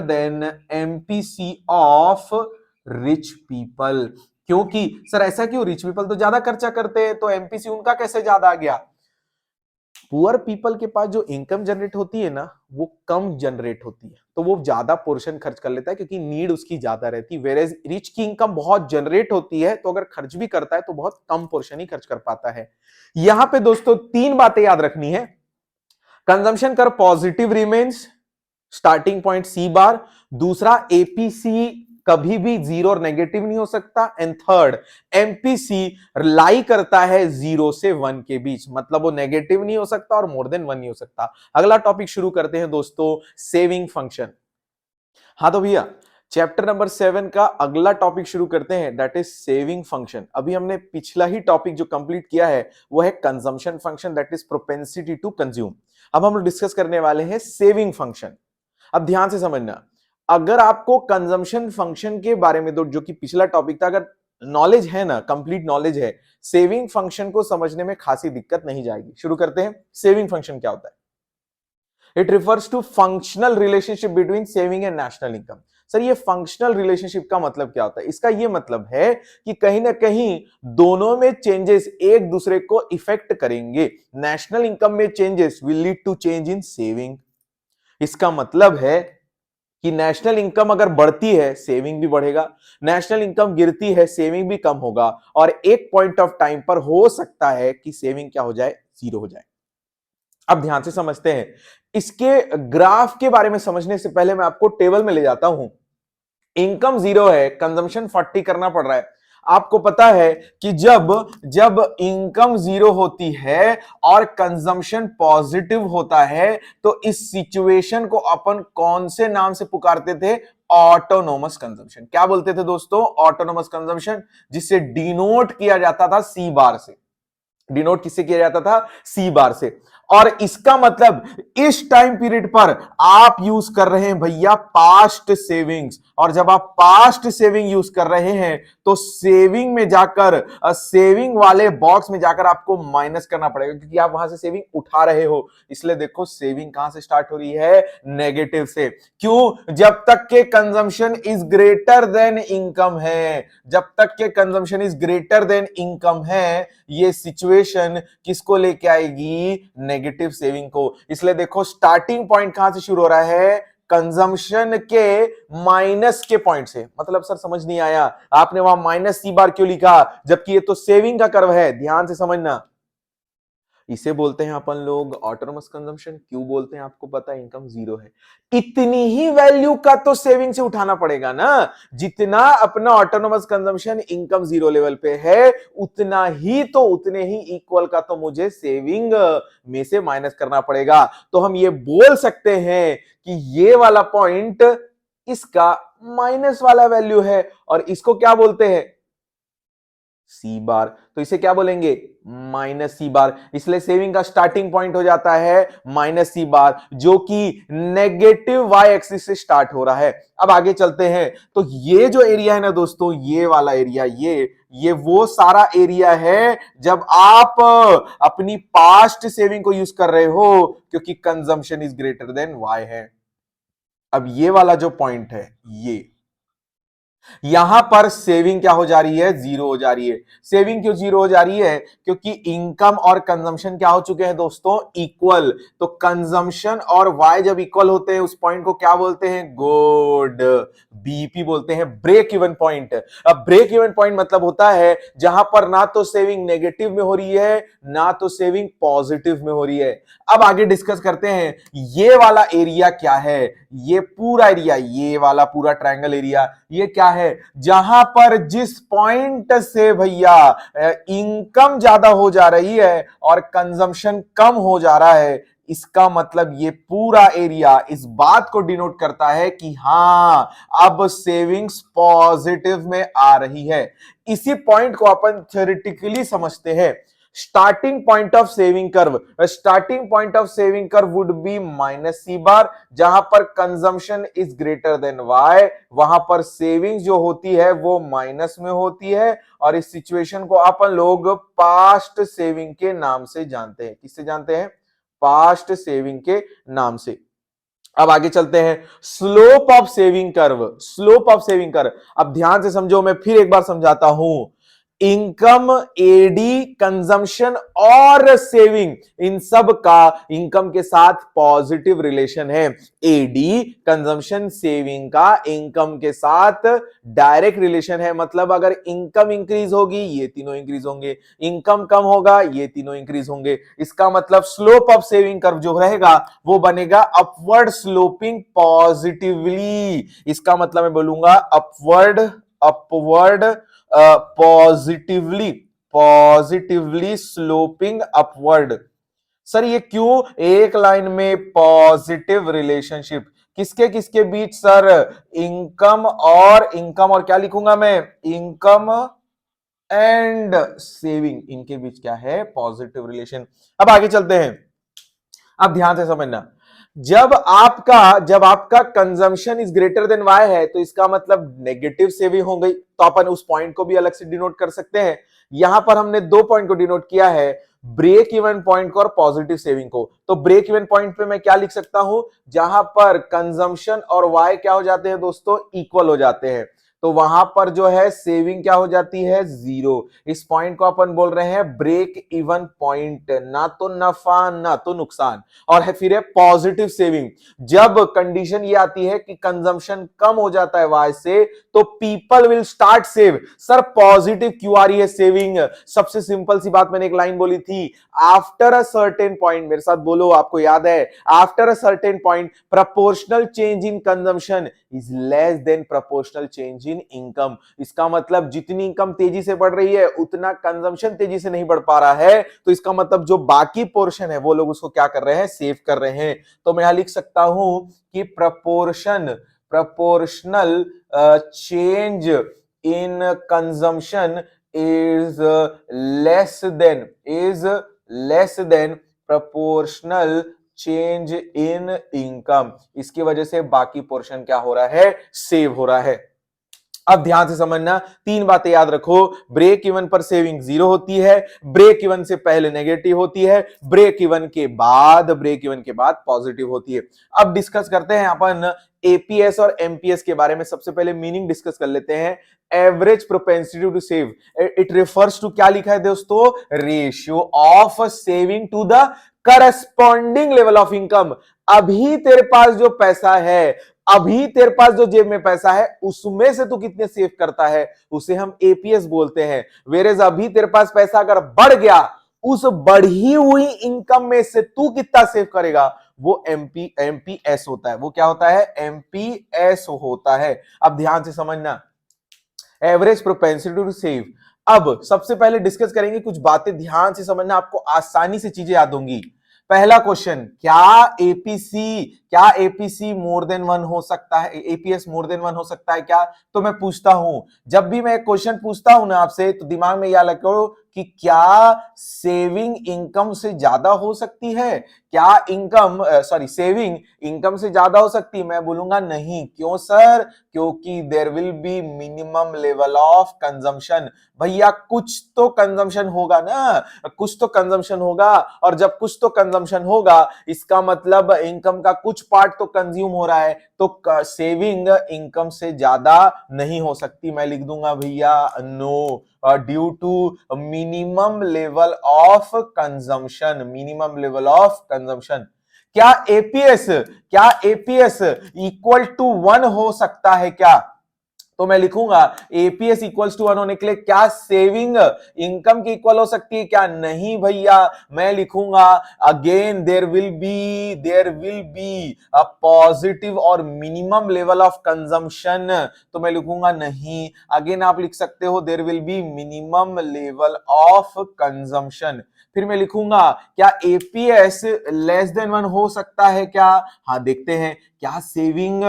then MPC of rich people. क्योंकि सर ऐसा क्यों? रिच पीपल तो ज्यादा खर्चा करते हैं, तो एमपीसी उनका कैसे ज्यादा आ गया? पुअर पीपल के पास जो इनकम जनरेट होती है ना, वो कम जनरेट होती है, तो वो ज्यादा पोर्शन खर्च कर लेता है क्योंकि नीड उसकी ज्यादा रहती है। वेरेज रिच की इनकम बहुत जनरेट होती है, तो अगर खर्च भी करता है तो बहुत कम पोर्शन ही खर्च कर पाता है। यहां पे दोस्तों 3 बातें याद रखनी है। कंजम्पशन कर positive remains, starting point C bar. दूसरा, एपीसी कभी भी जीरो और नेगेटिव नहीं हो सकता। एंड थर्ड, एमपीसी लाई करता है 0 से 1 के बीच, मतलब वो नेगेटिव नहीं हो सकता और मोर देन 1 नहीं हो सकता। अगला टॉपिक शुरू करते हैं दोस्तों, सेविंग फंक्शन। हाँ तो भैया चैप्टर नंबर 7 का अगला टॉपिक शुरू करते हैं, दैट इज सेविंग फंक्शन। अभी हमने पिछला ही टॉपिक जो कंप्लीट किया है वो है consumption function, that is propensity to consume. अब हम लोग डिस्कस करने वाले हैं सेविंग फंक्शन। अब ध्यान से समझना, अगर आपको कंजम्पशन फंक्शन के बारे में जो कि पिछला टॉपिक था, अगर नॉलेज है ना, कंप्लीट नॉलेज है, सेविंग फंक्शन को समझने में खासी दिक्कत नहीं जाएगी। शुरू करते हैं। सेविंग फंक्शन क्या होता है? It refers to functional relationship between saving and national income. Sir ये फंक्शनल रिलेशनशिप का मतलब क्या होता है? इसका ये मतलब है कि कहीं ना कहीं दोनों में चेंजेस एक दूसरे को इफेक्ट करेंगे। नेशनल इनकम में changes will lead to change in saving. इसका मतलब है कि नेशनल इनकम अगर बढ़ती है सेविंग भी बढ़ेगा, नेशनल इनकम गिरती है सेविंग भी कम होगा, और एक पॉइंट ऑफ टाइम पर हो सकता है कि सेविंग क्या हो जाए, जीरो हो जाए। अब ध्यान से समझते हैं। इसके ग्राफ के बारे में समझने से पहले मैं आपको टेबल में ले जाता हूं। इनकम जीरो है, कंजम्पशन 40 करना पड़ रहा है। आपको पता है कि जब जब इनकम जीरो होती है और कंजम्पशन पॉजिटिव होता है तो इस सिचुएशन को अपन कौन से नाम से पुकारते थे? Autonomous consumption. क्या बोलते थे दोस्तों? ऑटोनोमस कंजम्पशन, जिसे डिनोट किया जाता था सी बार से। डिनोट किससे किया जाता था? सी बार से। और इसका मतलब इस टाइम पीरियड पर आप यूज कर रहे हैं भैया पास्ट सेविंग्स, और जब आप पास्ट सेविंग यूज कर रहे हैं तो सेविंग में जाकर सेविंग वाले बॉक्स में जाकर आपको माइनस करना पड़ेगा, क्योंकि आप वहां से सेविंग उठा रहे हो। इसलिए देखो सेविंग कहां से स्टार्ट हो रही है? नेगेटिव से। क्यों? जब तक के consumption is greater then income है, जब तक के consumption is greater then income है, ये सिचुएशन किसको लेके आएगी? नेगेटिव सेविंग को। इसलिए देखो स्टार्टिंग पॉइंट कहां से शुरू हो रहा है? कंजम्पशन के माइनस के पॉइंट से। मतलब सर समझ नहीं आया, आपने वहां माइनस सी बार क्यों लिखा, जबकि ये तो सेविंग का कर्व है। ध्यान से समझना, इसे बोलते हैं अपन लोग ऑटोनोमस कंजम्पशन। क्यों बोलते हैं आपको पता है? इनकम जीरो है, इतनी ही वैल्यू का तो सेविंग से उठाना पड़ेगा ना। जितना अपना autonomous consumption income zero level पे है, उतना ही तो उतने ही इक्वल का तो मुझे सेविंग में से माइनस करना पड़ेगा। तो हम ये बोल सकते हैं कि ये वाला पॉइंट इसका माइनस वाला वैल्यू है, और इसको क्या बोलते हैं? सी बार। तो इसे क्या बोलेंगे? माइनस सी बार। इसलिए सेविंग का स्टार्टिंग पॉइंट हो जाता है माइनस सी बार, जो कि नेगेटिव वाई एक्सिस से स्टार्ट हो रहा है। अब आगे चलते हैं। तो ये जो एरिया है ना दोस्तों, ये वाला एरिया, ये वो सारा एरिया है जब आप अपनी पास्ट सेविंग को यूज कर रहे हो, क्योंकि consumption is greater than Y है। अब ये वाला जो पॉइंट है, ये यहां पर सेविंग क्या हो जा रही है? जीरो हो जा रही है। सेविंग क्यों जीरो हो जा रही है? क्योंकि इनकम और कंजम्पशन क्या हो चुके हैं दोस्तों? इक्वल। तो कंजम्पशन और वाई जब इक्वल होते हैं उस पॉइंट को क्या बोलते हैं? गुड, बीपी बोलते हैं, ब्रेक इवन पॉइंट। अब ब्रेक इवन पॉइंट मतलब होता है जहां पर ना तो सेविंग नेगेटिव में हो रही है, ना तो सेविंग पॉजिटिव में हो रही है। अब आगे डिस्कस करते हैं, ये वाला एरिया क्या है? ये पूरा एरिया, ये वाला पूरा ट्रायंगल एरिया, ये क्या है? जहां पर जिस पॉइंट से भैया इनकम ज्यादा हो जा रही है और कंजम्पशन कम हो जा रहा है, इसका मतलब ये पूरा एरिया इस बात को डिनोट करता है कि हां अब सेविंग्स पॉजिटिव में आ रही है। इसी पॉइंट को अपन थ्योरेटिकली समझते हैं। Starting point of saving curve, starting point of saving curve would be minus C bar, जहां पर consumption is greater than Y, वहां पर सेविंग जो होती है वो माइनस में होती है, और इस सिचुएशन को अपन लोग पास्ट सेविंग के नाम से जानते हैं। किससे जानते हैं? पास्ट सेविंग के नाम से। अब आगे चलते हैं, slope of saving curve. Slope of saving curve, अब ध्यान से समझो, मैं फिर एक बार समझाता हूं। इनकम, एडी, कंजम्पशन और सेविंग, इन सब का इनकम के साथ पॉजिटिव रिलेशन है। एडी, कंजम्पशन, सेविंग का इनकम के साथ डायरेक्ट रिलेशन है। मतलब अगर इनकम इंक्रीज होगी ये तीनों इंक्रीज होंगे, इनकम कम होगा ये तीनों इंक्रीज होंगे। इसका मतलब स्लोप ऑफ सेविंग कर्व जो रहेगा वो बनेगा अपवर्ड स्लोपिंग पॉजिटिवली। इसका मतलब मैं बोलूंगा upward upward positively positively sloping upward. Sir ये क्यों? एक लाइन में पॉजिटिव रिलेशनशिप किसके किसके बीच सर? इनकम और क्या लिखूंगा मैं? इनकम एंड सेविंग, इनके बीच क्या है? Positive relation. अब आगे चलते हैं। अब ध्यान से समझना, जब आपका consumption is greater than Y है तो इसका मतलब नेगेटिव सेविंग हो गई। तो अपन उस पॉइंट को भी अलग से डिनोट कर सकते हैं। यहां पर हमने दो पॉइंट को डिनोट किया है, ब्रेक इवन पॉइंट को और पॉजिटिव सेविंग को। तो ब्रेक इवन पॉइंट पे मैं क्या लिख सकता हूं? जहां पर कंजम्पशन और वाई क्या हो जाते हैं दोस्तों? इक्वल हो जाते हैं। तो वहां पर जो है सेविंग क्या हो जाती है? जीरो। इस पॉइंट को अपन बोल रहे हैं ब्रेक इवन पॉइंट, ना तो नफा ना तो नुकसान। और है फिर है पॉजिटिव सेविंग। जब कंडीशन ये आती है कि कंजम्पशन कम हो जाता है वाई से तो people will start save. Sir positive क्यों आ रही है सेविंग? सबसे सिंपल सी बात, मैंने एक लाइन बोली थी, आफ्टर अ सर्टेन पॉइंट, मेरे साथ बोलो आपको याद है, after a certain point proportional change in consumption is less then proportional change in income. इसका मतलब जितनी इनकम तेजी से बढ़ रही है उतना कंजम्पशन तेजी से नहीं बढ़ पा रहा है। तो इसका मतलब जो बाकी पोर्शन है वो लोग उसको क्या कर रहे हैं? सेव कर रहे हैं। तो मैं यहां लिख सकता हूं कि proportional change in consumption is less then proportional change in income. इसकी वजह से बाकी पोर्शन क्या हो रहा है? सेव हो रहा है। अब ध्यान से समझना, तीन बातें याद रखो। ब्रेक इवन पर सेविंग जीरो होती है, ब्रेक इवन से पहले नेगेटिव होती है, ब्रेक इवन के बाद पॉजिटिव होती है। अब डिस्कस करते हैं अपन एपीएस और एमपीएस के बारे में। सबसे पहले मीनिंग डिस्कस कर लेते हैं। Average propensity to save, it refers to क्या लिखा है दोस्तों? Ratio of saving to the corresponding level of income. अभी तेरे पास जो पैसा है, अभी तेरे पास जो जेब में पैसा है उसमें से तू कितने सेव करता है, उसे हम एपीएस बोलते हैं। वेरेज अभी तेरे पास पैसा अगर बढ़ गया, उस बढ़ी हुई इनकम में से तू कितना सेव करेगा, वो एमपीएस होता है। वो क्या होता है? एमपीएस होता है। अब ध्यान से समझना, एवरेज प्रोपेंसिटी टू सेव। अब सबसे पहले डिस्कस करेंगे कुछ बातें, ध्यान से समझना, आपको आसानी से चीजें याद होंगी। पहला क्वेश्चन, क्या एपीसी मोर देन वन हो सकता है? एपीएस मोर देन वन हो सकता है क्या? तो मैं पूछता हूं, जब भी मैं क्वेश्चन पूछता हूं ना आपसे, तो दिमाग में याद रखो कि क्या सेविंग इनकम से ज्यादा हो सकती है? सेविंग इनकम से ज्यादा हो सकती है? मैं बोलूंगा नहीं। क्यों सर? क्योंकि there will be minimum level of consumption. भैया कुछ तो कंजम्पशन होगा ना, कुछ तो कंजम्पशन होगा, और जब कुछ तो कंजम्पशन होगा इसका मतलब इनकम का कुछ पार्ट तो कंज्यूम हो रहा है, तो सेविंग इनकम से ज्यादा नहीं हो सकती। मैं लिख दूंगा भैया no, due to minimum level of consumption. क्या एपीएस इक्वल टू वन हो सकता है क्या? तो मैं लिखूंगा एपीएस इक्वल्स टू वन होने के लिए क्या सेविंग इनकम की इक्वल हो सकती है क्या? नहीं भैया। मैं लिखूंगा again there will be a positive और मिनिमम लेवल ऑफ कंजम्पशन। तो मैं लिखूंगा नहीं। अगेन आप लिख सकते हो there will be minimum level of consumption. फिर मैं लिखूंगा क्या एपीएस लेस देन वन हो सकता है क्या? हाँ देखते हैं, क्या सेविंग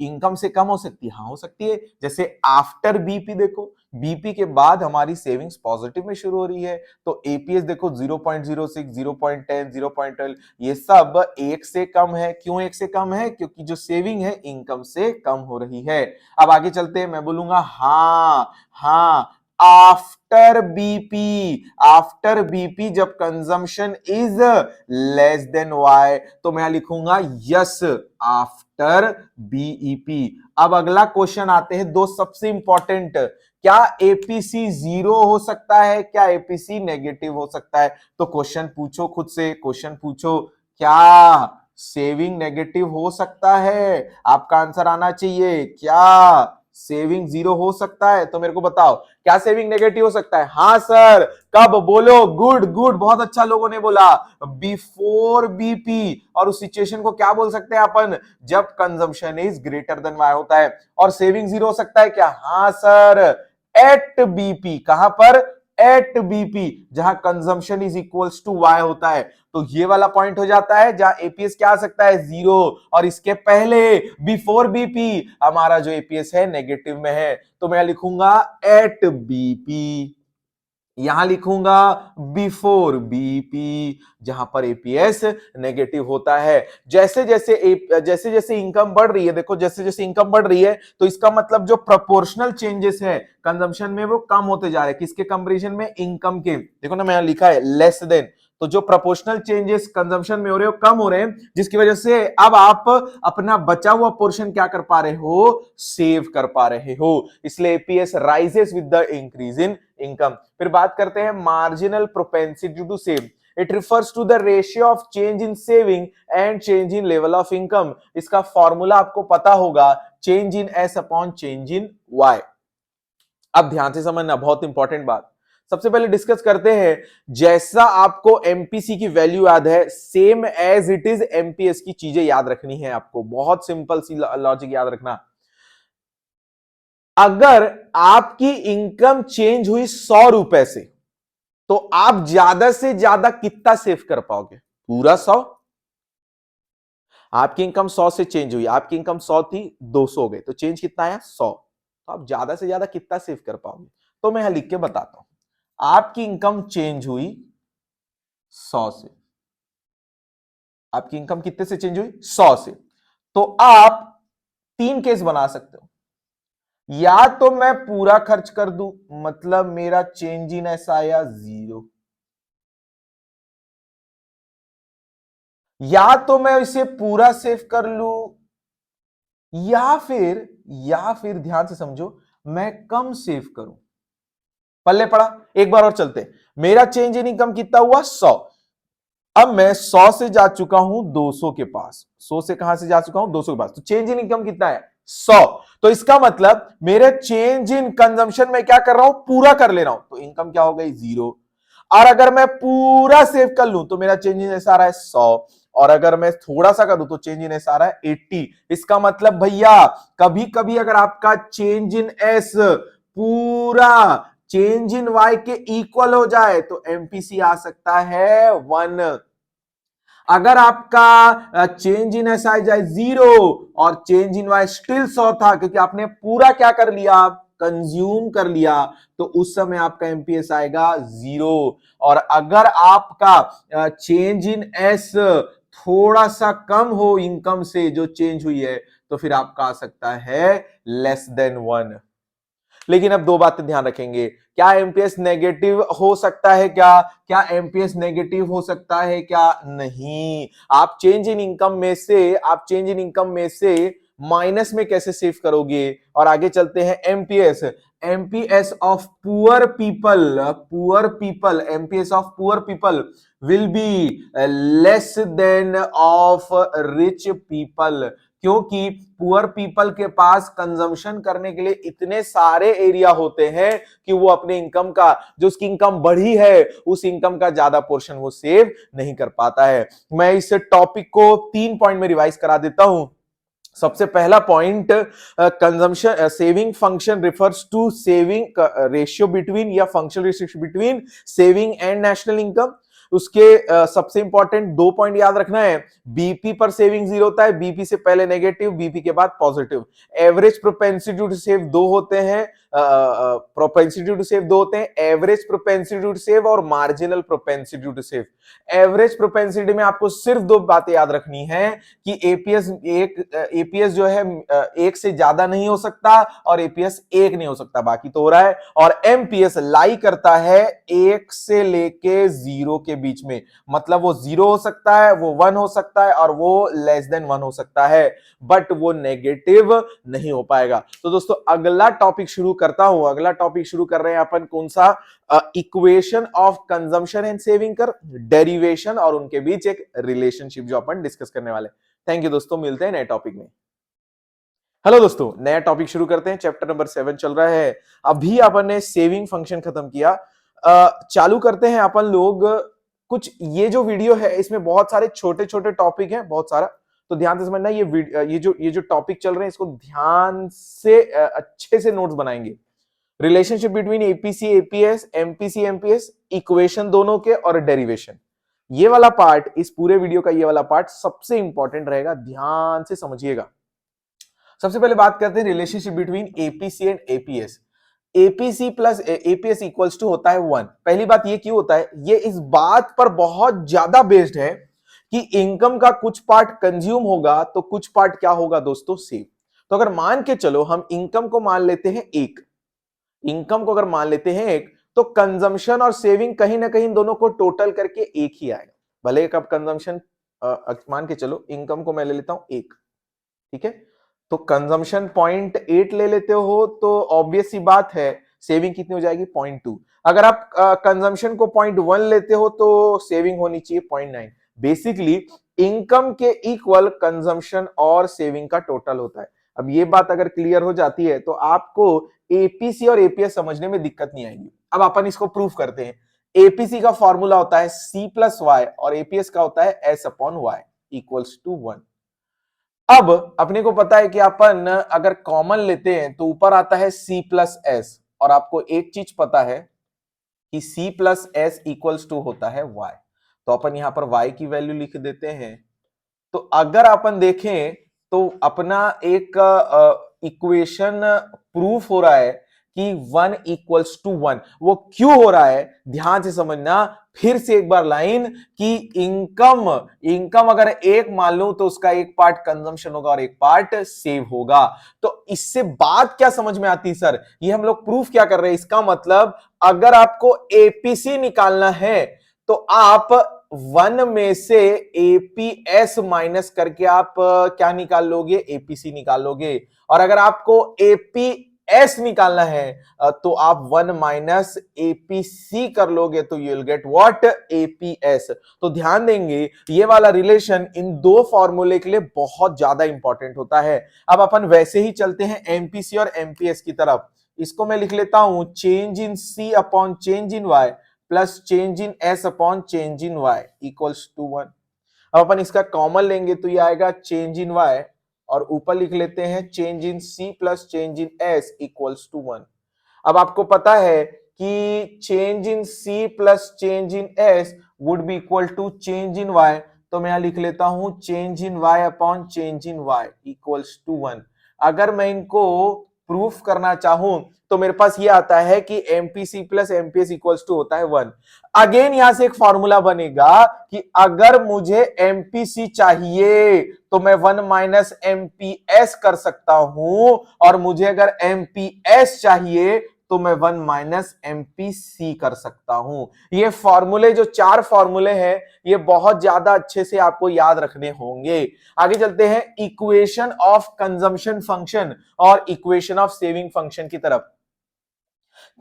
इनकम से कम हो सकती है? हाँ हो सकती है। जैसे आफ्टर बीपी, देखो बीपी के बाद हमारी सेविंग्स पॉजिटिव में शुरू हो रही है। तो एपीएस देखो 0.06, 0.10, 0.12, ये सब एक से कम है। क्यों एक से कम है? क्योंकि जो सेविंग है इनकम से कम हो रही है। अब आगे चलते हैं, मैं बोलूंगा हाँ हाँ आफ्टर बीपी, आफ्टर बीपी जब consumption is less than Y, तो मैं लिखूंगा यस आफ्टर बीईपी। अब अगला क्वेश्चन आते हैं दो सबसे इंपॉर्टेंट, क्या एपीसी जीरो हो सकता है, क्या एपीसी नेगेटिव हो सकता है? तो क्वेश्चन पूछो खुद से, क्वेश्चन पूछो, क्या सेविंग नेगेटिव हो सकता है? आपका आंसर आना चाहिए, क्या सेविंग जीरो हो सकता है? तो मेरे को बताओ, क्या सेविंग नेगेटिव हो सकता है? हाँ सर, कब? बोलो। गुड गुड, बहुत अच्छा लोगों ने बोला, बिफोर बीपी। और उस सिचुएशन को क्या बोल सकते हैं अपन? जब consumption is greater than Y होता है। और सेविंग जीरो हो सकता है क्या? हाँ सर, एट बीपी। कहां पर? एट बीपी, जहां consumption is equals to Y होता है। तो ये वाला पॉइंट हो जाता है जहां एपीएस क्या आ सकता है? जीरो। और इसके पहले बिफोर बीपी हमारा जो एपीएस है नेगेटिव में है, तो मैं लिखूंगा एट बीपी, यहां लिखूंगा बिफोर बीपी, जहां पर एपीएस नेगेटिव होता है। जैसे जैसे इनकम बढ़ रही है, देखो जैसे जैसे इनकम बढ़ रही है, तो इसका मतलब जो प्रोपोर्शनल चेंजेस है कंजम्पशन में वो कम होते जा रहे हैं। किसके कंपैरिजन में? इनकम के। देखो ना, मैं लिखा है लेस देन, तो जो प्रोपोर्शनल चेंजेस कंजम्पशन में हो रहे हो कम हो रहे हैं, जिसकी वजह से अब आप अपना बचा हुआ पोर्शन क्या कर पा रहे हो? सेव कर पा रहे हो। इसलिए APS rises with the increase in income. फिर बात करते हैं marginal propensity to save. It refers to the ratio of change in saving and change in level of income. इसका फॉर्मूला आपको पता होगा, change in S upon change in Y. अब ध्यान से समझना, बहुत इंपॉर्टेंट बात। सबसे पहले डिस्कस करते हैं, जैसा आपको एमपीसी की वैल्यू याद है, same as it is MPS की चीजें याद रखनी है आपको। बहुत सिंपल सी लॉजिक याद रखना। अगर आपकी इनकम चेंज हुई 100 रुपए से, तो आप ज्यादा से ज्यादा कितना सेव कर पाओगे? पूरा 100? आपकी इनकम 100 से चेंज हुई, आपकी इनकम 100 थी, 200 हो गए, तो चेंज कितना आया? 100। तो आप ज्यादा से ज्यादा कितना सेव कर पाओगे? तो मैं यहां लिख के बताता हूं। आपकी इनकम चेंज हुई 100 से, आपकी इनकम कितने से चेंज हुई? 100 से। तो आप तीन केस बना सकते हो, या तो मैं पूरा खर्च कर दूं, मतलब मेरा चेंज इन ऐसा आया 0, या तो मैं इसे पूरा सेव कर लूं, या फिर ध्यान से समझो, मैं कम सेव करूं। पल्ले पड़ा। एक बार और चलते हैं। मेरा चेंज इन इनकम कितना हुआ? 100। अब मैं 100 से जा चुका हूं 200 के पास। 100 से कहां से जा चुका हूं? 200 के पास। तो चेंज इन इनकम कितना है? 100। तो इसका मतलब मेरे चेंज इन कंजम्पशन में क्या कर रहा हूं? पूरा कर ले रहा हूं, तो इनकम क्या हो गई? 0। और अगर मैं पूरा सेव कर लूं, तो मेरा चेंज इन ऐसा आ रहा है 100। और अगर मैं थोड़ा सा करूं, तो चेंज इन ऐसा आ रहा है 80। इसका मतलब भैया, कभी कभी अगर आपका चेंज इन एस पूरा चेंज इन वाई के इक्वल हो जाए, तो एमपीसी आ सकता है 1। अगर आपका चेंज इन एस आ जाए 0 और चेंज इन वाई स्टिल 100 था, क्योंकि आपने पूरा क्या कर लिया? कंज्यूम कर लिया, तो उस समय आपका एमपीएस आएगा 0। और अगर आपका चेंज इन एस थोड़ा सा कम हो इनकम से जो चेंज हुई है, तो फिर आपका आ सकता है लेस देन 1। लेकिन अब दो बातें ध्यान रखेंगे, क्या एमपीएस नेगेटिव हो सकता है? क्या एमपीएस नेगेटिव हो सकता है? क्या नहीं। आप चेंज इन इनकम में से, माइनस में कैसे सेव करोगे? और आगे चलते हैं। MPS of poor people MPS of poor people will be less than of rich people, क्योंकि पुअर पीपल के पास कंजम्पशन करने के लिए इतने सारे एरिया होते हैं कि वो अपने इनकम का, जो उसकी इनकम बढ़ी है, उस इनकम का ज्यादा पोर्शन वो सेव नहीं कर पाता है। मैं इस टॉपिक को 3 पॉइंट में रिवाइज करा देता हूं। सबसे पहला point, consumption saving function refers to saving ratio between, या function ratio between saving and national income. उसके सबसे इंपॉर्टेंट 2 पॉइंट याद रखना है। बीपी पर सेविंग 0 होता है, बीपी से पहले नेगेटिव, बीपी के बाद positive. Average propensity to save 2 होते हैं, प्रोपेंसिटी टू सेव दो होते हैं, एवरेज प्रोपेंसिटी टू सेव और marginal propensity to save. Average propensity में आपको सिर्फ दो बातें याद रखनी है कि एपीएस जो है एक से ज्यादा नहीं हो सकता और एपीएस एक नहीं हो सकता, बाकी तो हो रहा है। और एमपीएस लाई करता है एक से लेके 0 के बीच में, मतलब वो 0 हो सकता है, वो 1 हो सकता है और वो लेस देन 1 हो सकता है, बट वो नेगेटिव नहीं हो पाएगा। तो दोस्तों अगला टॉपिक शुरू करता हूं। अगला टॉपिक शुरू कर रहे हैं अपन, कौन सा? Equation of consumption and saving कर डेरिवेशन और उनके बीच एक रिलेशनशिप जो अपन डिस्कस करने वाले। थैंक यू दोस्तों, मिलते हैं नए टॉपिक में। हेलो दोस्तों, नया टॉपिक शुरू करते हैं। चैप्टर नंबर 7 चल रहा है। अभी अपन ने सेविंग फंक्शन खत्म किया। चालू करते हैं अपन लोग कुछ। ये जो वीडियो है इसमें बहुत सारे छोटे छोटे टॉपिक हैं, बहुत सारा, तो ध्यान से समझना। ये जो टॉपिक चल रहे हैं इसको ध्यान से अच्छे से नोट्स बनाएंगे। Relationship between APC APS, MPC MPS, equation दोनों के और डेरिवेशन। ये वाला पार्ट, इस पूरे वीडियो का ये वाला पार्ट सबसे इंपॉर्टेंट रहेगा, ध्यान से समझिएगा। सबसे पहले बात करते हैं relationship between APC and APS. APC plus APS equals to होता है 1। पहली बात ये क्यों होता है? ये इस बात पर बहुत ज्यादा बेस्ड है कि इनकम का कुछ पार्ट कंज्यूम होगा तो कुछ पार्ट क्या होगा दोस्तों? सेव। तो अगर मान के चलो हम इनकम को मान लेते हैं एक, इनकम को अगर मान लेते हैं एक, तो कंजम्पशन और सेविंग कहीं ना कहीं दोनों को टोटल करके एक ही आएगा। भले एक अब कंजम्पशन मान के चलो, इनकम को मैं ले लेता हूं एक, ठीक है, तो कंजम्पशन 0.8 ले लेते हो तो ऑब्वियस सी बात है सेविंग कितनी हो जाएगी? 0.2। अगर आप कंजम्पशन को 0.1 लेते हो तो सेविंग होनी चाहिए 0.9। बेसिकली इनकम के इक्वल कंजम्पशन और सेविंग का टोटल होता है। अब ये बात अगर क्लियर हो जाती है तो आपको एपीसी और एपीएस समझने में दिक्कत नहीं आएगी। अब अपन इसको प्रूफ करते हैं। एपीसी का फॉर्मूला होता है सी प्लस वाई और एपीएस का होता है S upon Y equals to 1। अब अपने को पता है कि अपन अगर कॉमन लेते हैं तो ऊपर आता है सी प्लस एस, और आपको एक चीज पता है कि C plus S equals to होता है वाई, तो अपन यहां पर वाई की वैल्यू लिख देते हैं। तो अगर अपन देखें तो अपना एक इक्वेशन प्रूफ हो रहा है कि 1 इक्वल्स टू 1। वो क्यों हो रहा है ध्यान से समझना। फिर से एक बार लाइन कि इनकम अगर एक मान लूं तो उसका एक पार्ट कंजम्पशन होगा और एक पार्ट सेव होगा। तो इससे बात क्या समझ में आती सर? ये हम लोग प्रूफ क्या कर रहे हैं? इसका मतलब अगर आपको एपीसी निकालना है तो आप 1 में से एपीएस माइनस करके आप क्या निकाल लोगे? एपीसी निकाल लोगे। और अगर आपको एपीएस निकालना है तो आप 1 माइनस एपीसी कर लोगे तो you will get what? APS. तो ध्यान देंगे ये वाला रिलेशन इन दो फॉर्मूले के लिए बहुत ज्यादा इंपॉर्टेंट होता है। अब अपन वैसे ही चलते हैं एमपीसी और एमपीएस की तरफ। इसको मैं लिख लेता हूं change in C upon change in Y plus change in S upon change in Y equals to 1। अब अपन इसका कॉमन लेंगे तो ये आएगा चेंज इन वाई, और ऊपर लिख लेते हैं change in C plus change in S equals to 1। अब आपको पता है कि change in C plus change in S would be equal to change in Y, तो मैं यहां लिख लेता हूं change in Y upon change in Y equals to 1। अगर मैं इनको प्रूफ करना चाहूं तो मेरे पास ये आता है कि MPC plus MPS equals to होता है 1। अगेन यहां से एक फॉर्मूला बनेगा कि अगर मुझे एमपीसी चाहिए तो मैं 1 माइनस एमपीएस कर सकता हूं, और मुझे अगर एमपीएस चाहिए तो मैं 1 माइनस एमपीसी कर सकता हूं। ये फॉर्मूले, जो 4 फॉर्मूले हैं, ये बहुत ज्यादा अच्छे से आपको याद रखने होंगे। आगे चलते हैं इक्वेशन ऑफ कंजम्पशन फंक्शन और इक्वेशन ऑफ सेविंग फंक्शन की तरफ।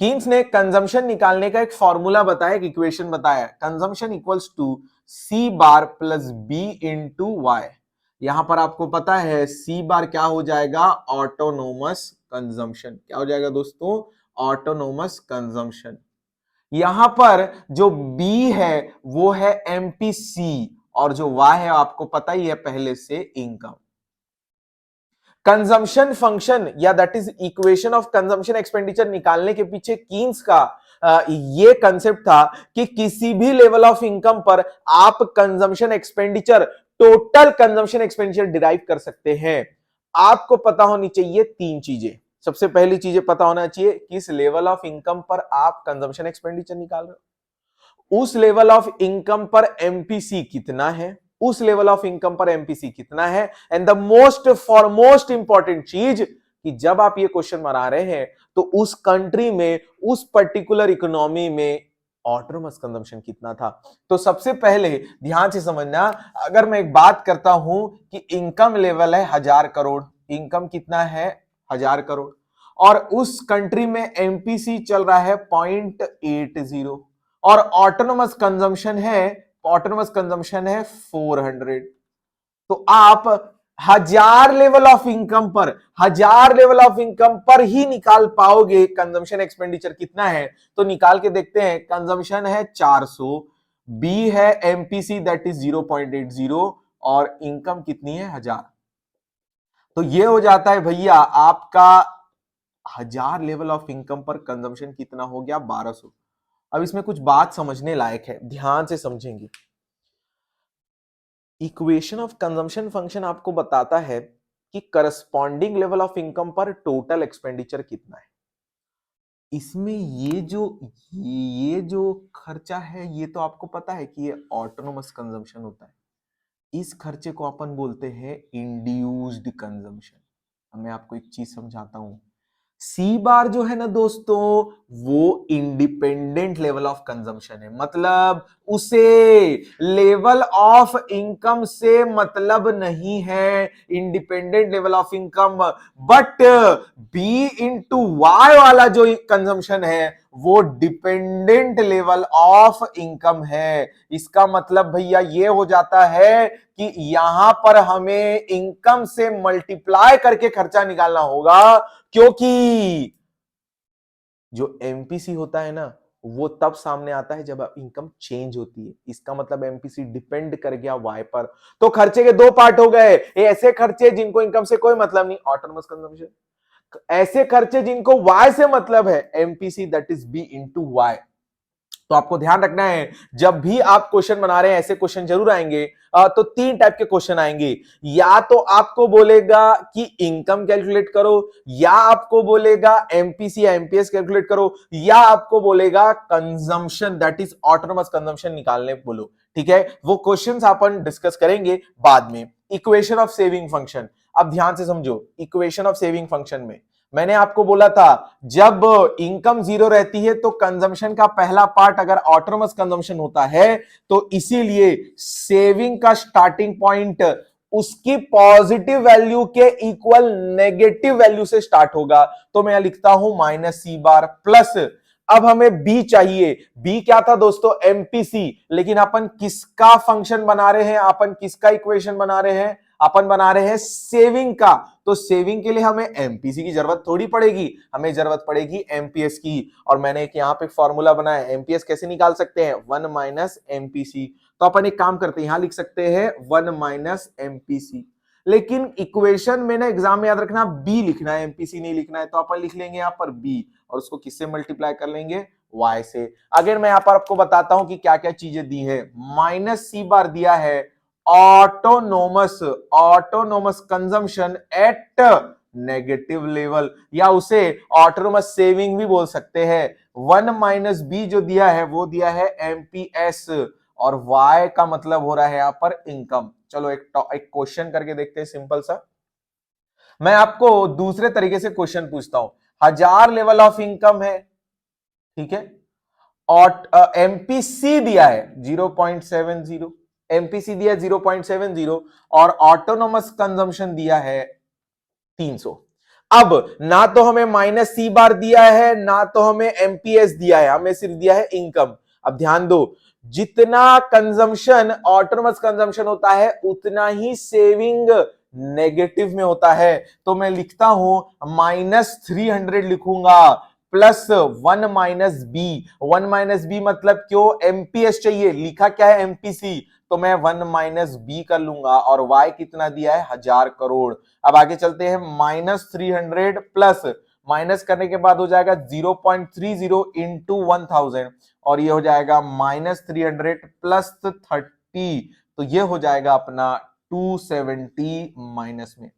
कीन्स ने कंजम्पशन निकालने का एक फॉर्मूला बताया, एक इक्वेशन बताया, consumption equals to C bar plus B into Y. यहां पर आपको पता है सी बार क्या हो जाएगा? Autonomous consumption. क्या हो जाएगा दोस्तों? Autonomous consumption. यहां पर जो बी है वो है एमपीसी और जो वाई है आपको पता ही है पहले से इनकम। कंजम्पशन फंक्शन या that is equation of consumption expenditure निकालने के पीछे कीन्स का ये कंसेप्ट था कि किसी भी लेवल ऑफ इनकम पर आप consumption expenditure, total consumption expenditure derive कर सकते हैं। आपको पता होनी चाहिए 3 चीजें। सबसे पहली चीजें पता होना चाहिए, किस लेवल ऑफ इनकम पर आप कंजम्पशन एक्सपेंडिचर निकाल रहे हो, उस लेवल ऑफ इनकम पर एमपीसी कितना है, उस लेवल ऑफ इनकम पर एमपीसी कितना है। एंड द मोस्ट इंपॉर्टेंट चीज कि जब आप ये क्वेश्चन बना रहे हैं तो उस कंट्री में, उस पर्टिकुलर इकोनॉमी में ऑटोनोमस कंजम्पशन कितना था। तो सबसे पहले ध्यान से समझना, अगर मैं एक बात करता हूं कि इनकम लेवल है 1000 करोड़, इनकम कितना है 1000 करोड़, और उस कंट्री में एमपीसी चल रहा है 0.80, और ऑटोनोमस कंजम्पशन है 400, तो आप 1000 लेवल ऑफ इनकम पर ही निकाल पाओगे कंजम्पशन एक्सपेंडिचर कितना है। तो निकाल के देखते हैं, कंजम्पशन है 400, बी है एमपीसी दैट इज 0.80, और इनकम कितनी है 1000। तो ये हो जाता है भैया आपका 1000 लेवल ऑफ इनकम पर कंजम्पशन कितना हो गया 1200। अब इसमें कुछ बात समझने लायक है, ध्यान से समझेंगे। इक्वेशन ऑफ कंजम्पशन फंक्शन आपको बताता है कि करस्पॉन्डिंग लेवल ऑफ इनकम पर टोटल एक्सपेंडिचर कितना है। इसमें ये जो खर्चा है, ये तो आपको पता है कि ये ऑटोनोमस कंजम्पशन होता है। इस खर्चे को अपन बोलते हैं इंड्यूस्ड कंजम्पशन। अब मैं आपको एक चीज समझाता हूं, सी बार जो है ना दोस्तों, वो इंडिपेंडेंट लेवल ऑफ कंजम्पशन है, मतलब उसे लेवल ऑफ इनकम से मतलब नहीं है, independent level of income. But B into Y वाला जो कंजम्पशन है वो डिपेंडेंट लेवल ऑफ इनकम है। इसका मतलब भैया ये हो जाता है कि यहां पर हमें इनकम से मल्टीप्लाई करके खर्चा निकालना होगा, क्योंकि जो एमपीसी होता है ना, वो तब सामने आता है जब इनकम चेंज होती है। इसका मतलब एमपीसी डिपेंड कर गया वाई पर। तो खर्चे के दो पार्ट हो गए, ऐसे खर्चे जिनको इनकम से कोई मतलब नहीं, ऑटोनोमस कंजम्पशन, ऐसे खर्चे जिनको वाई से मतलब है, MPC that is B into Y. तो आपको ध्यान रखना है, जब भी आप क्वेश्चन बना रहे हैं, ऐसे क्वेश्चन जरूर आएंगे। तो तीन टाइप के क्वेश्चन आएंगे, या तो आपको बोलेगा कि इनकम कैलकुलेट करो, या आपको बोलेगा एमपीसी या एमपीएस कैलकुलेट करो, या आपको बोलेगा consumption that is autonomous consumption निकालने बोलो। ठीक है, वो क्वेश्चंस अपन डिस्कस करेंगे बाद में। इक्वेशन ऑफ सेविंग फंक्शन, अब ध्यान से समझो, इक्वेशन ऑफ सेविंग फंक्शन में मैंने आपको बोला था, जब इनकम जीरो रहती है तो कंजम्पशन का पहला पार्ट अगर ऑटोनोमस कंजम्पशन होता है, तो इसीलिए सेविंग का स्टार्टिंग पॉइंट उसकी पॉजिटिव वैल्यू के इक्वल नेगेटिव वैल्यू से स्टार्ट होगा। तो मैं लिखता हूं माइनस सी बार प्लस, अब हमें बी चाहिए। बी क्या था दोस्तों, एमपीसी, लेकिन अपन किसका फंक्शन बना रहे हैं, अपन किसका इक्वेशन बना रहे हैं, अपन बना रहे हैं सेविंग का। तो सेविंग के लिए हमें एमपीसी की जरूरत थोड़ी पड़ेगी, हमें जरूरत पड़ेगी एमपीएस की। और मैंने एक यहां पे फॉर्मूला बनाया, एमपीएस कैसे निकाल सकते हैं, 1 माइनस एमपीसी। तो अपन एक काम करते हैं, यहां लिख सकते हैं 1 माइनस एमपीसी। लेकिन इक्वेशन में ना एग्जाम में याद रखना बी लिखना है, एमपीसी नहीं लिखना है। तो अपन लिख लेंगे यहां पर बी, और उसको किससे मल्टीप्लाई कर लेंगे, वाई से। अगर मैं यहां पर आपको बताता हूं कि क्या क्या चीजें दी है, माइनस सी बार दिया है autonomous consumption at negative level, या उसे ऑटोनोमस सेविंग भी बोल सकते हैं। 1 माइनस बी जो दिया है वो दिया है एमपीएस, और वाई का मतलब हो रहा है यहां पर इनकम। चलो एक क्वेश्चन करके देखते हैं सिंपल सा। मैं आपको दूसरे तरीके से क्वेश्चन पूछता हूं, 1000 लेवल ऑफ इनकम है, ठीक है, और एमपीसी दिया है 0.70, एमपीसी दिया 0.70, और ऑटोनोमस कंजम्पशन दिया है 300। अब ना तो हमें माइनस सी बार दिया है, ना तो हमें एमपीएस दिया है, हमें सिर्फ दिया है इनकम। अब ध्यान दो, जितना कंजम्पशन ऑटोनोमस कंजम्पशन होता है उतना ही सेविंग नेगेटिव में होता है। तो मैं लिखता हूं -300 लिखूंगा, plus 1 minus B. 1 minus B मतलब क्यों, एमपीएस चाहिए, लिखा क्या है एमपीसी, तो मैं 1 माइनस बी कर लूंगा। और वाई कितना दिया है, 1000 करोड़। अब आगे चलते हैं, -300 प्लस, माइनस करने के बाद हो जाएगा 0.30 इंटू 1000, और ये हो जाएगा -300 प्लस 30, तो ये हो जाएगा अपना 270 माइनस में।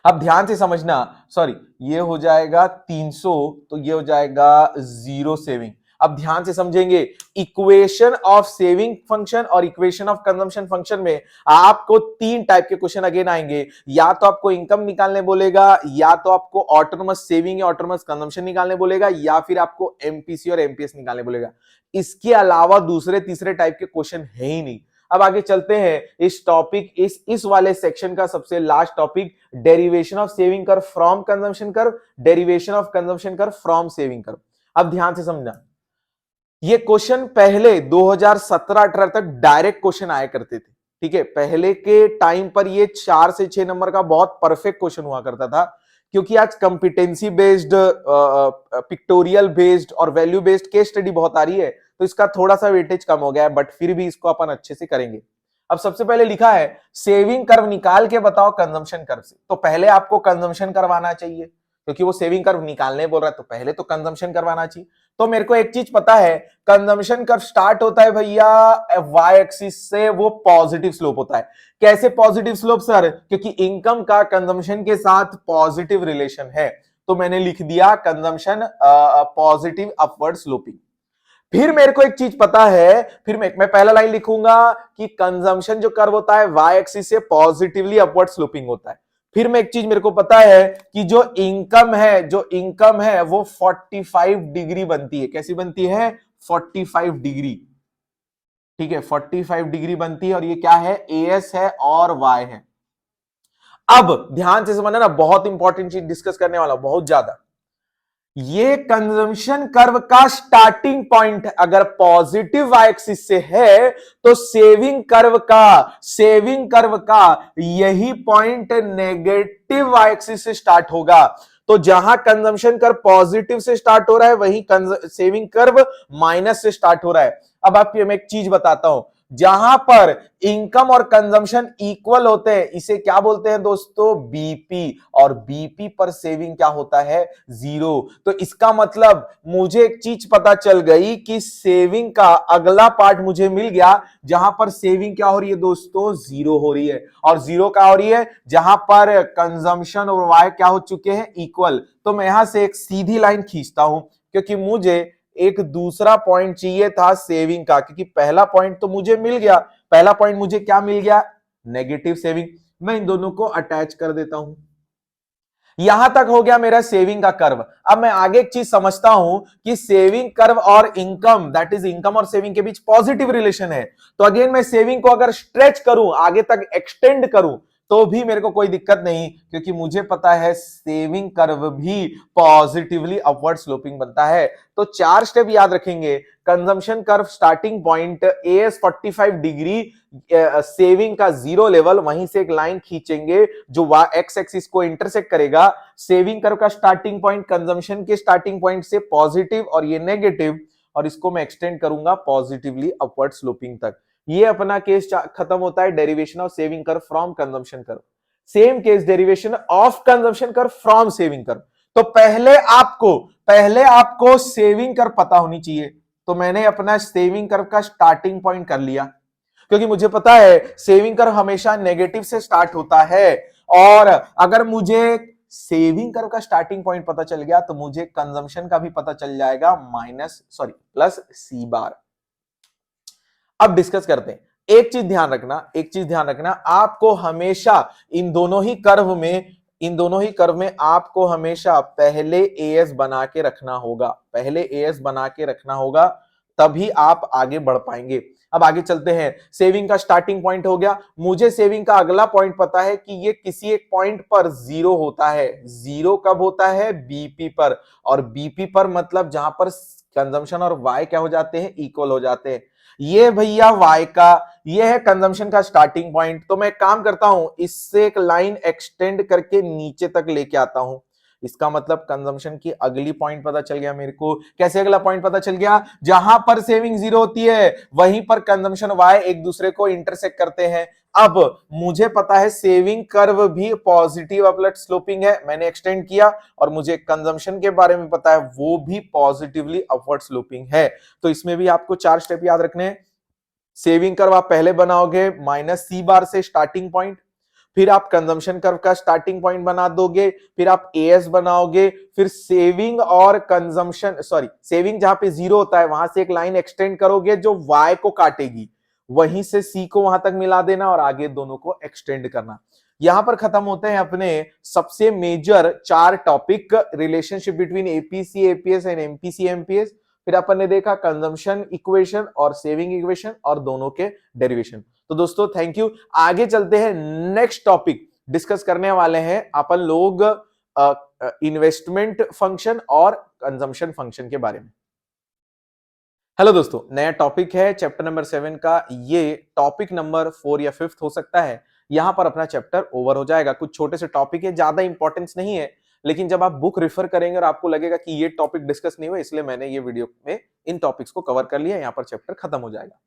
अब ध्यान से समझना, सॉरी ये हो जाएगा 300, तो ये हो जाएगा जीरो सेविंग। अब ध्यान से समझेंगे, इक्वेशन ऑफ सेविंग फंक्शन और इक्वेशन ऑफ कंजम्पशन फंक्शन में आपको तीन टाइप के क्वेश्चन अगेन आएंगे। या तो आपको इनकम निकालने बोलेगा, या तो आपको ऑटोनोमस सेविंग या ऑटोनोमस कंजम्पशन निकालने बोलेगा, या फिर आपको एमपीसी और एमपीएस निकालने बोलेगा। इसके अलावा दूसरे तीसरे टाइप के क्वेश्चन है ही नहीं। अब आगे चलते हैं, इस टॉपिक इस वाले सेक्शन का सबसे last topic, derivation of saving curve from consumption curve, derivation of consumption curve from saving curve. अब ध्यान से समझना, ये क्वेश्चन पहले 2017-18 तक डायरेक्ट क्वेश्चन आया करते थे। ठीक है, पहले के टाइम पर ये 4 से 6 नंबर का बहुत परफेक्ट क्वेश्चन हुआ करता था, क्योंकि आज कंपिटेंसी बेस्ड, पिक्टोरियल बेस्ड और वैल्यू बेस्ड केस स्टडी बहुत आ रही है, तो इसका थोड़ा सा वेटेज कम हो गया है, बट फिर भी इसको अपन अच्छे से करेंगे। अब सबसे पहले लिखा है सेविंग कर्व निकाल के बताओ कंजम्पशन कर्व से, तो पहले आपको कंजम्पशन कर्व आना चाहिए, क्योंकि वो सेविंग कर्व निकालने बोल रहा है, तो पहले तो कंजम्पशन कर्व आना चाहिए। तो मेरे को एक चीज पता है, कंजम्पशन कर्व स्टार्ट होता है भैया वाई एक्सिस से, वो पॉजिटिव स्लोप होता है। कैसे पॉजिटिव स्लोप सर? क्योंकि इनकम का कंजम्पशन के साथ पॉजिटिव रिलेशन है, तो मैंने लिख दिया कंजम्पशन पॉजिटिव अपवर्ड स्लोपिंग। फिर मेरे को एक चीज पता है, फिर मैं पहला लाइन लिखूंगा कि कंजम्पशन जो कर्व होता है वाई एक्सिस से पॉजिटिवली अपवर्ड स्लोपिंग होता है। फिर मैं एक चीज मेरे को पता है कि जो इनकम है वो 45 डिग्री बनती है। कैसी बनती है? 45 डिग्री। ठीक है, 45 डिग्री बनती है, और ये क्या है? एएस है और वाई है। अब ध्यान से समझना ना, बहुत इंपॉर्टेंट चीज डिस्कस करने वाला, बहुत ज्यादा। ये कंजम्पशन कर्व का स्टार्टिंग पॉइंट अगर पॉजिटिव एक्सिस से है, तो सेविंग कर्व का यही पॉइंट नेगेटिव एक्सिस से स्टार्ट होगा। तो जहां कंजम्पशन कर्व पॉजिटिव से स्टार्ट हो रहा है, वहीं सेविंग कर्व माइनस से स्टार्ट हो रहा है। अब आपको मैं एक चीज बताता हूं, जहां पर इनकम और कंजम्पशन इक्वल होते हैं, इसे क्या बोलते हैं दोस्तों? बीपी। और बीपी पर सेविंग क्या होता है? जीरो। तो इसका मतलब मुझे एक चीज पता चल गई कि सेविंग का अगला पार्ट मुझे मिल गया, जहां पर सेविंग क्या हो रही है दोस्तों? जीरो हो रही है। और जीरो क्या हो रही है? जहां पर कंजम्पशन और वाई क्या हो चुके हैं? इक्वल। तो मैं यहां से एक सीधी लाइन खींचता हूं, क्योंकि मुझे एक दूसरा पॉइंट चाहिए था सेविंग का, क्योंकि पहला पॉइंट तो मुझे मिल गया। पहला पॉइंट मुझे क्या मिल गया? Negative saving. मैं इन दोनों को अटैच कर देता हूं। यहां तक हो गया मेरा सेविंग का कर्व। अब मैं आगे एक चीज समझता हूं कि सेविंग कर्व और इनकम, दैट इज इनकम और सेविंग के बीच पॉजिटिव रिलेशन है। तो अगेन मैं सेविंग को अगर स्ट्रेच करूं, आगे तक एक्सटेंड करूं, तो भी मेरे को कोई दिक्कत नहीं, क्योंकि मुझे पता है सेविंग कर्व भी पॉजिटिवली अपवर्ड स्लोपिंग बनता है। तो 4 स्टेप याद रखेंगे। Consumption curve starting point as 45 degree, saving का जीरो लेवल, वहीं से एक लाइन खींचेंगे जो एक्स एक्सिस को इंटरसेक्ट करेगा। सेविंग कर्व का स्टार्टिंग पॉइंट कंजम्पशन के स्टार्टिंग पॉइंट से पॉजिटिव और ये नेगेटिव, और इसको मैं एक्सटेंड करूंगा पॉजिटिवली अपवर्ड स्लोपिंग तक। ये अपना केस खत्म होता है derivation of saving curve from consumption curve. Same case derivation of consumption curve from saving curve. तो पहले आपको सेविंग कर्व पता होनी चाहिए। तो मैंने अपना सेविंग कर्व का स्टार्टिंग पॉइंट कर लिया, क्योंकि मुझे पता है सेविंग कर्व हमेशा नेगेटिव से स्टार्ट होता है। और अगर मुझे सेविंग कर्व का स्टार्टिंग पॉइंट पता चल गया, तो मुझे कंजम्पशन का भी पता चल जाएगा, प्लस सी बार। अब डिस्कस करते हैं। एक चीज ध्यान रखना, आपको हमेशा इन दोनों ही कर्व में आपको हमेशा पहले एएस बना के रखना होगा, तभी आप आगे बढ़ पाएंगे। अब आगे चलते हैं। सेविंग का स्टार्टिंग पॉइंट हो गया, मुझे सेविंग का अगला पॉइंट पता है कि ये किसी एक पॉइंट पर जीरो होता है। जीरो कब होता है? बीपी पर। और बीपी पर मतलब जहां पर कंजम्पशन और वाई क्या हो जाते हैं? इक्वल हो जाते हैं। ये भैया वाई का, ये है कंजम्पशन का स्टार्टिंग पॉइंट। तो मैं काम करता हूं, इससे एक लाइन एक्सटेंड करके नीचे तक लेके आता हूं। इसका मतलब कंजम्पशन की अगली पॉइंट पता चल गया मेरे को। कैसे अगला पॉइंट पता चल गया? जहां पर सेविंग जीरो होती है, वहीं पर कंजम्पशन वाई एक दूसरे को इंटरसेक्ट करते हैं। अब मुझे पता है सेविंग कर्व भी पॉजिटिव अपवर्ड स्लोपिंग है, मैंने एक्सटेंड किया। और मुझे कंजम्पशन के बारे में पता है, वो भी पॉजिटिवली अपवर्ड स्लोपिंग है। तो इसमें भी आपको 4 स्टेप याद रखने हैं। सेविंग कर्व आप पहले बनाओगे माइनस सी बार से स्टार्टिंग पॉइंट, फिर आप कंजम्पशन कर्व का स्टार्टिंग पॉइंट बना दोगे, फिर आप एएस बनाओगे, फिर सेविंग और कंजम्पशन सेविंग जहां पे 0 होता है वहां से एक लाइन एक्सटेंड करोगे जो वाई को काटेगी, वहीं से सी को वहां तक मिला देना और आगे दोनों को एक्सटेंड करना। यहां पर खत्म होते हैं अपने सबसे major 4 topic, relationship between APC APS and MPC MPS. फिर अपन ने देखा कंजम्पशन इक्वेशन और सेविंग इक्वेशन और दोनों के डेरिवेशन। तो दोस्तों थैंक यू। आगे चलते हैं, नेक्स्ट टॉपिक डिस्कस करने वाले हैं अपन लोग इन्वेस्टमेंट फंक्शन और कंजम्पशन फंक्शन के बारे में। हेलो दोस्तों, नया टॉपिक है चैप्टर नंबर 7 का, ये टॉपिक नंबर 4 या 5 हो सकता है। यहां पर अपना चैप्टर ओवर हो जाएगा। कुछ छोटे से टॉपिक है, ज्यादा इंपॉर्टेंस नहीं है, लेकिन जब आप बुक रेफर करेंगे और आपको लगेगा कि ये टॉपिक डिस्कस नहीं हुआ, इसलिए मैंने ये वीडियो में इन टॉपिक्स को कवर कर लिया। यहां पर चैप्टर खत्म हो जाएगा।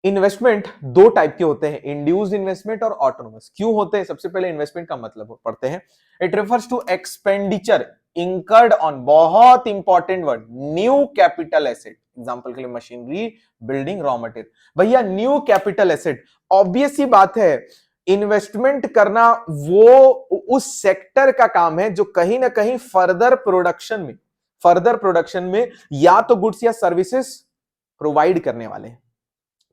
इन्वेस्टमेंट 2 टाइप के होते हैं, इंड्यूस्ड इन्वेस्टमेंट और ऑटोनोमस। क्यों होते हैं? सबसे पहले इन्वेस्टमेंट का मतलब पढ़ते हैं। It refers to expenditure incurred on, बहुत important word, new capital asset. Example के लिए मशीनरी, बिल्डिंग, रॉ मटेरियल। भैया न्यू कैपिटल एसेट, ऑब्वियस सी बात है, इन्वेस्टमेंट करना वो उस सेक्टर का काम है जो कहीं ना कहीं फर्दर प्रोडक्शन में या तो गुड्स या सर्विसेज प्रोवाइड करने वाले हैं।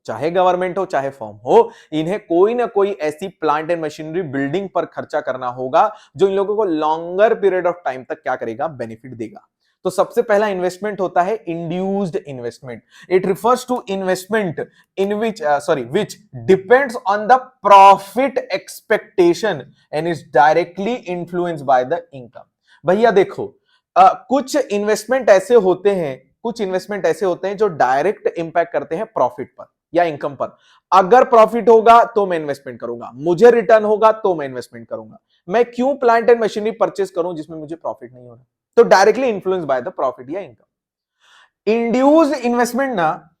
चाहे गवर्नमेंट हो चाहे फर्म हो, इन्हें कोई ना कोई ऐसी प्लांट एंड मशीनरी, बिल्डिंग पर खर्चा करना होगा जो इन लोगों को लॉन्गर पीरियड ऑफ टाइम तक क्या करेगा? बेनिफिट देगा। तो सबसे पहला इन्वेस्टमेंट होता है induced investment. It refers to investment in which depends on the profit expectation and is directly influenced by the income. भैया देखो, कुछ इन्वेस्टमेंट ऐसे होते हैं जो डायरेक्ट इंपैक्ट करते हैं प्रॉफिट पर या इनकम पर। अगर प्रॉफिट होगा तो मैं इन्वेस्टमेंट करूंगा, मुझे रिटर्न होगा तो मैं इन्वेस्टमेंट करूंगा। मैं क्यों प्लांट एंड मशीनरी परचेस करूं जिसमें मुझे प्रॉफिट नहीं हो रहा? तो directly influence by the profit या इनकम। इंड्यूस्ड इन्वेस्टमेंट ना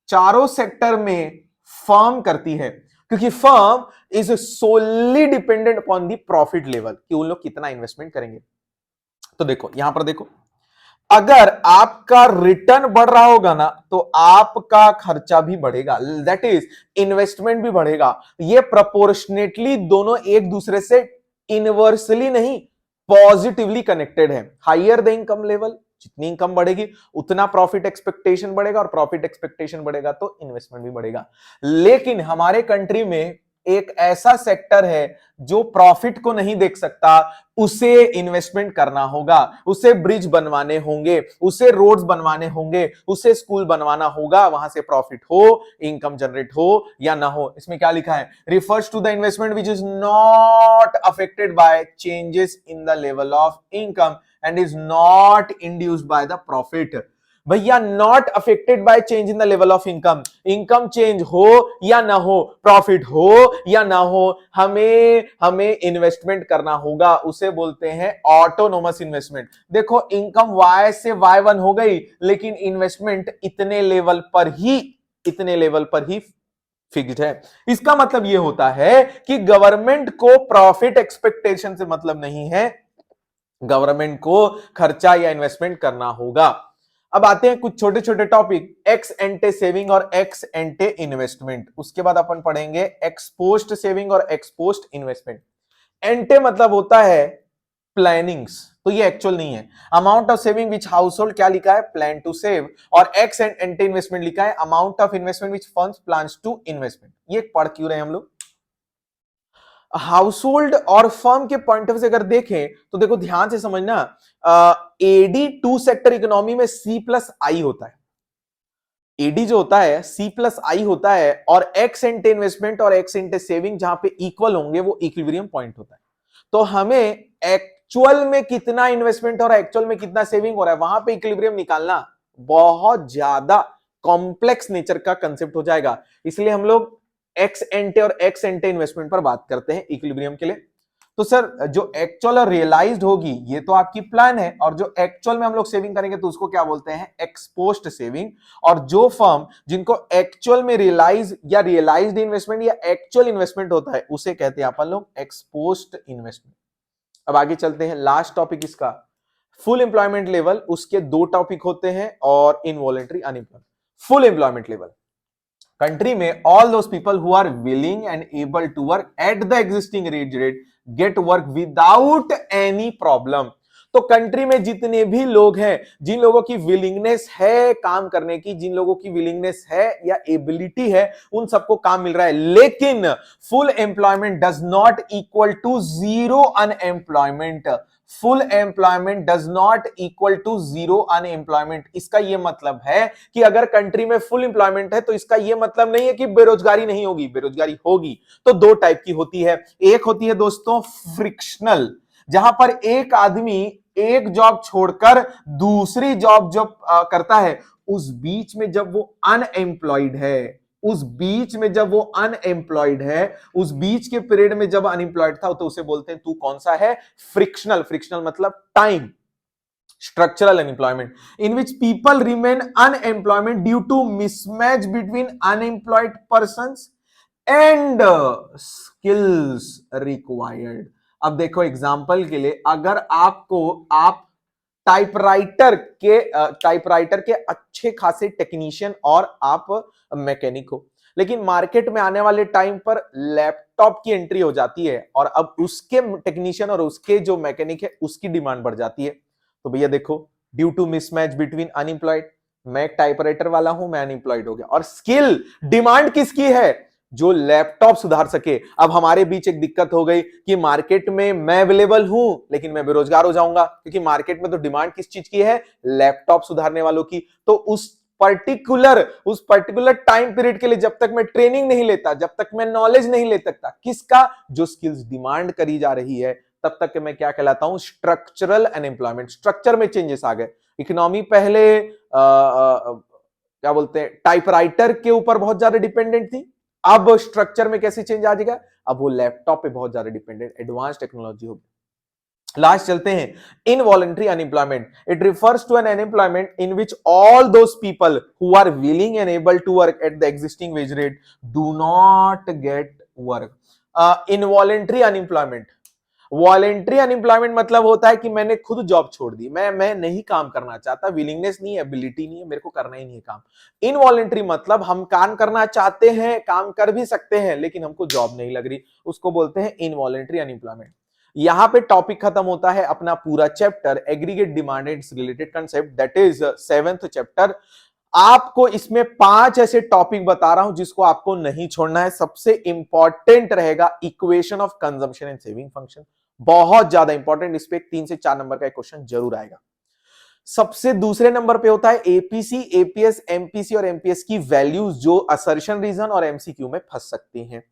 चारों सेक्टर में फर्म करती है, क्योंकि firm is solely dependent upon the profit level कि उन लोग कितना इन्वेस्टमेंट करेंगे। तो देखो यहां पर देखो, अगर आपका रिटर्न बढ़ रहा होगा ना तो आपका खर्चा भी बढ़ेगा, दैट इज इन्वेस्टमेंट भी बढ़ेगा। ये प्रोपोर्शनेटली दोनों एक दूसरे से इनवर्सली नहीं, पॉजिटिवली कनेक्टेड है। हायर द इनकम लेवल, जितनी इनकम बढ़ेगी उतना प्रॉफिट एक्सपेक्टेशन बढ़ेगा, और प्रॉफिट एक्सपेक्टेशन बढ़ेगा तो इन्वेस्टमेंट भी बढ़ेगा। लेकिन हमारे कंट्री में एक ऐसा सेक्टर है जो प्रॉफिट को नहीं देख सकता, उसे इन्वेस्टमेंट करना होगा, उसे ब्रिज बनवाने होंगे, उसे रोड्स बनवाने होंगे, उसे स्कूल बनवाना होगा, वहां से प्रॉफिट हो, इनकम जनरेट हो या ना हो। इसमें क्या लिखा है? Refers to the investment which is not affected by changes in the level of income and is not induced by the profit. भैया not affected by change in the level of income, income change हो या ना हो, प्रॉफिट हो या ना हो, हमें इन्वेस्टमेंट करना होगा, उसे बोलते हैं ऑटोनोमस इन्वेस्टमेंट। देखो इनकम Y से Y1 हो गई, लेकिन इन्वेस्टमेंट इतने लेवल पर ही फिक्स्ड है। इसका मतलब यह होता है कि गवर्नमेंट को प्रॉफिट एक्सपेक्टेशन से मतलब नहीं है, गवर्नमेंट को खर्चा या इन्वेस्टमेंट करना होगा। अब आते हैं कुछ छोटे छोटे टॉपिक, एक्स एंटे सेविंग और एक्स एंटे इन्वेस्टमेंट। उसके बाद अपन पढ़ेंगे एक्स पोस्ट सेविंग और एक्स पोस्ट इन्वेस्टमेंट। एंटे मतलब होता है प्लानिंग्स, तो ये एक्चुअल नहीं है। Amount of saving which household क्या लिखा है? Plan to save. और एक्स एंड एंटे इन्वेस्टमेंट लिखा है amount of investment which funds plans to investment. ये पढ़ क्यों रहे हम लोग? हाउस होल्ड और फर्म के पॉइंट ऑफ व्यू से अगर देखें तो देखो ध्यान से समझना, एडी 2 सेक्टर इकोनॉमी में C प्लस आई होता है। एडी जो होता है C प्लस आई होता है, और एक्स एंटे इन्वेस्टमेंट और एक्स एंटे सेविंग जहां पे इक्वल होंगे वो इक्विलिब्रियम पॉइंट होता है। तो हमें एक्चुअल में कितना इन्वेस्टमेंट और एक्चुअल में कितना सेविंग हो रहा है वहां पे इक्विलिब्रियम निकालना बहुत ज्यादा कॉम्प्लेक्स नेचर का कंसेप्ट हो जाएगा। इसलिए हम लोग एक्स एंटे और एक्स एंटे इन्वेस्टमेंट पर बात करते हैं इक्विलिब्रियम के लिए। तो सर जो एक्चुअल और रियलाइज्ड होगी ये तो आपकी प्लान है, और जो एक्चुअल में हम लोग सेविंग करेंगे तो उसको क्या बोलते हैं? Ex post saving. और जो फर्म जिनको एक्चुअल में रियलाइज या रियलाइज्ड इन्वेस्टमेंट या एक्चुअल इन्वेस्टमेंट होता है उसे कहते हैं अपन लोग एक्सपोस्ट इन्वेस्टमेंट। अब आगे चलते हैं, लास्ट टॉपिक इसका फुल एम्प्लॉयमेंट लेवल। उसके 2 टॉपिक होते हैं, और involuntary unemployment. Full employment level country में all those people who are willing and able to work at the existing wage rate get work without any problem. तो कंट्री में जितने भी लोग हैं, जिन लोगों की विलिंगनेस है काम करने की, जिन लोगों की विलिंगनेस है या एबिलिटी है, उन सबको काम मिल रहा है। लेकिन full employment does not equal to zero unemployment. Full employment does not equal to zero unemployment. इसका यह मतलब है कि अगर कंट्री में फुल एम्प्लॉयमेंट है तो इसका यह मतलब नहीं है कि बेरोजगारी नहीं होगी, बेरोजगारी होगी। तो दो टाइप की होती है, एक होती है दोस्तों फ्रिक्शनल, जहां पर एक आदमी एक जॉब छोड़कर दूसरी जॉब जब करता है, उस बीच में जब वो अनएम्प्लॉयड है, उस बीच में जब वो अनएम्प्लॉयड है, उस बीच के पीरियड में जब अनएम्प्लॉयड था, तो उसे बोलते हैं तू कौन सा है, फ्रिक्शनल। फ्रिक्शनल मतलब time. Structural unemployment, in which people remain unemployment due to mismatch between unemployed persons and skills required। अब देखो एग्जांपल के लिए, अगर आप टाइपराइटर के अच्छे खासे टेक्नीशियन और आप मैकेनिक हो, लेकिन मार्केट में आने वाले टाइम पर लैपटॉप की एंट्री हो जाती है और अब उसके टेक्नीशियन और उसके जो मैकेनिक है उसकी डिमांड बढ़ जाती है। तो भैया देखो, due to mismatch between unemployed, मैं एक टाइपराइटर वाला हूं, मैं अनएम्प्लॉयड हो गया, और स्किल डिमांड किसकी है, जो लैपटॉप सुधार सके। अब हमारे बीच एक दिक्कत हो गई कि मार्केट में मैं अवेलेबल हूं लेकिन मैं बेरोजगार हो जाऊंगा, क्योंकि मार्केट में तो डिमांड किस चीज की है, लैपटॉप सुधारने वालों की। तो उस पर्टिकुलर टाइम पीरियड के लिए जब तक मैं ट्रेनिंग नहीं लेता, जब तक मैं नॉलेज नहीं ले सकता किसका, जो स्किल्स डिमांड करी जा रही है, तब तक मैं क्या कहलाता हूं, स्ट्रक्चरल अनएम्प्लॉयमेंट। स्ट्रक्चर में चेंजेस आ गए। इकोनॉमी पहले क्या बोलते हैं, टाइपराइटर के ऊपर बहुत ज्यादा डिपेंडेंट थी, अब स्ट्रक्चर में कैसे चेंज आ जाएगा, अब वो लैपटॉप पे बहुत ज्यादा डिपेंडेंट, एडवांस टेक्नोलॉजी होगी। लास्ट चलते हैं, involuntary unemployment. It refers to an unemployment in which all those people who are willing and able to work at the existing wage rate do not get work. Involuntary unemployment, voluntary unemployment मतलब होता है कि मैंने खुद जॉब छोड़ दी, मैं नहीं काम करना चाहता, विलिंगनेस नहीं है, एबिलिटी नहीं है, मेरे को करना ही नहीं है काम। इनवॉलेंट्री मतलब हम काम करना चाहते हैं, काम कर भी सकते हैं, लेकिन हमको जॉब नहीं लग रही, उसको बोलते हैं इनवॉलेंट्री अनएम्प्लॉयमेंट। यहां पे टॉपिक खत्म होता है अपना पूरा chapter aggregate demand and related concept, that is 7th chapter. आपको इसमें 5 ऐसे टॉपिक बता रहा हूं जिसको आपको नहीं छोड़ना है। सबसे इंपॉर्टेंट रहेगा equation of consumption and saving function, बहुत ज्यादा इंपॉर्टेंट। इस पे 3 से 4 नंबर का क्वेश्चन जरूर आएगा। सबसे दूसरे नंबर पे होता है एपीसी, एपीएस, एमपीसी और एमपीएस की वैल्यूज, जो असर्शन रीजन और एमसीक्यू में फंस सकती हैं।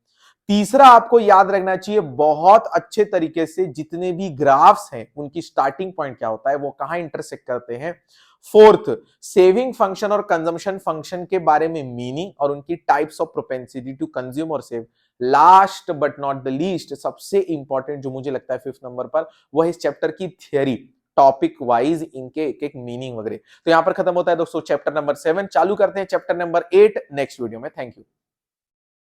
तीसरा आपको याद रखना चाहिए बहुत अच्छे तरीके से, जितने भी ग्राफ्स हैं उनकी स्टार्टिंग पॉइंट क्या होता है, वो कहां इंटरसेक्ट करते हैं। फोर्थ, सेविंग फंक्शन और कंजम्पशन फंक्शन के बारे में मीनिंग और उनकी types of propensity to consume और save. Last but not the least, सबसे इंपॉर्टेंट जो मुझे लगता है 5th नंबर पर, वो है इस चैप्टर की थियरी, टॉपिक वाइज इनके एक एक मीनिंग वगैरह। तो यहां पर खत्म होता है दोस्तों चैप्टर नंबर 7। चालू करते हैं चैप्टर नंबर 8 नेक्स्ट वीडियो में। Thank you.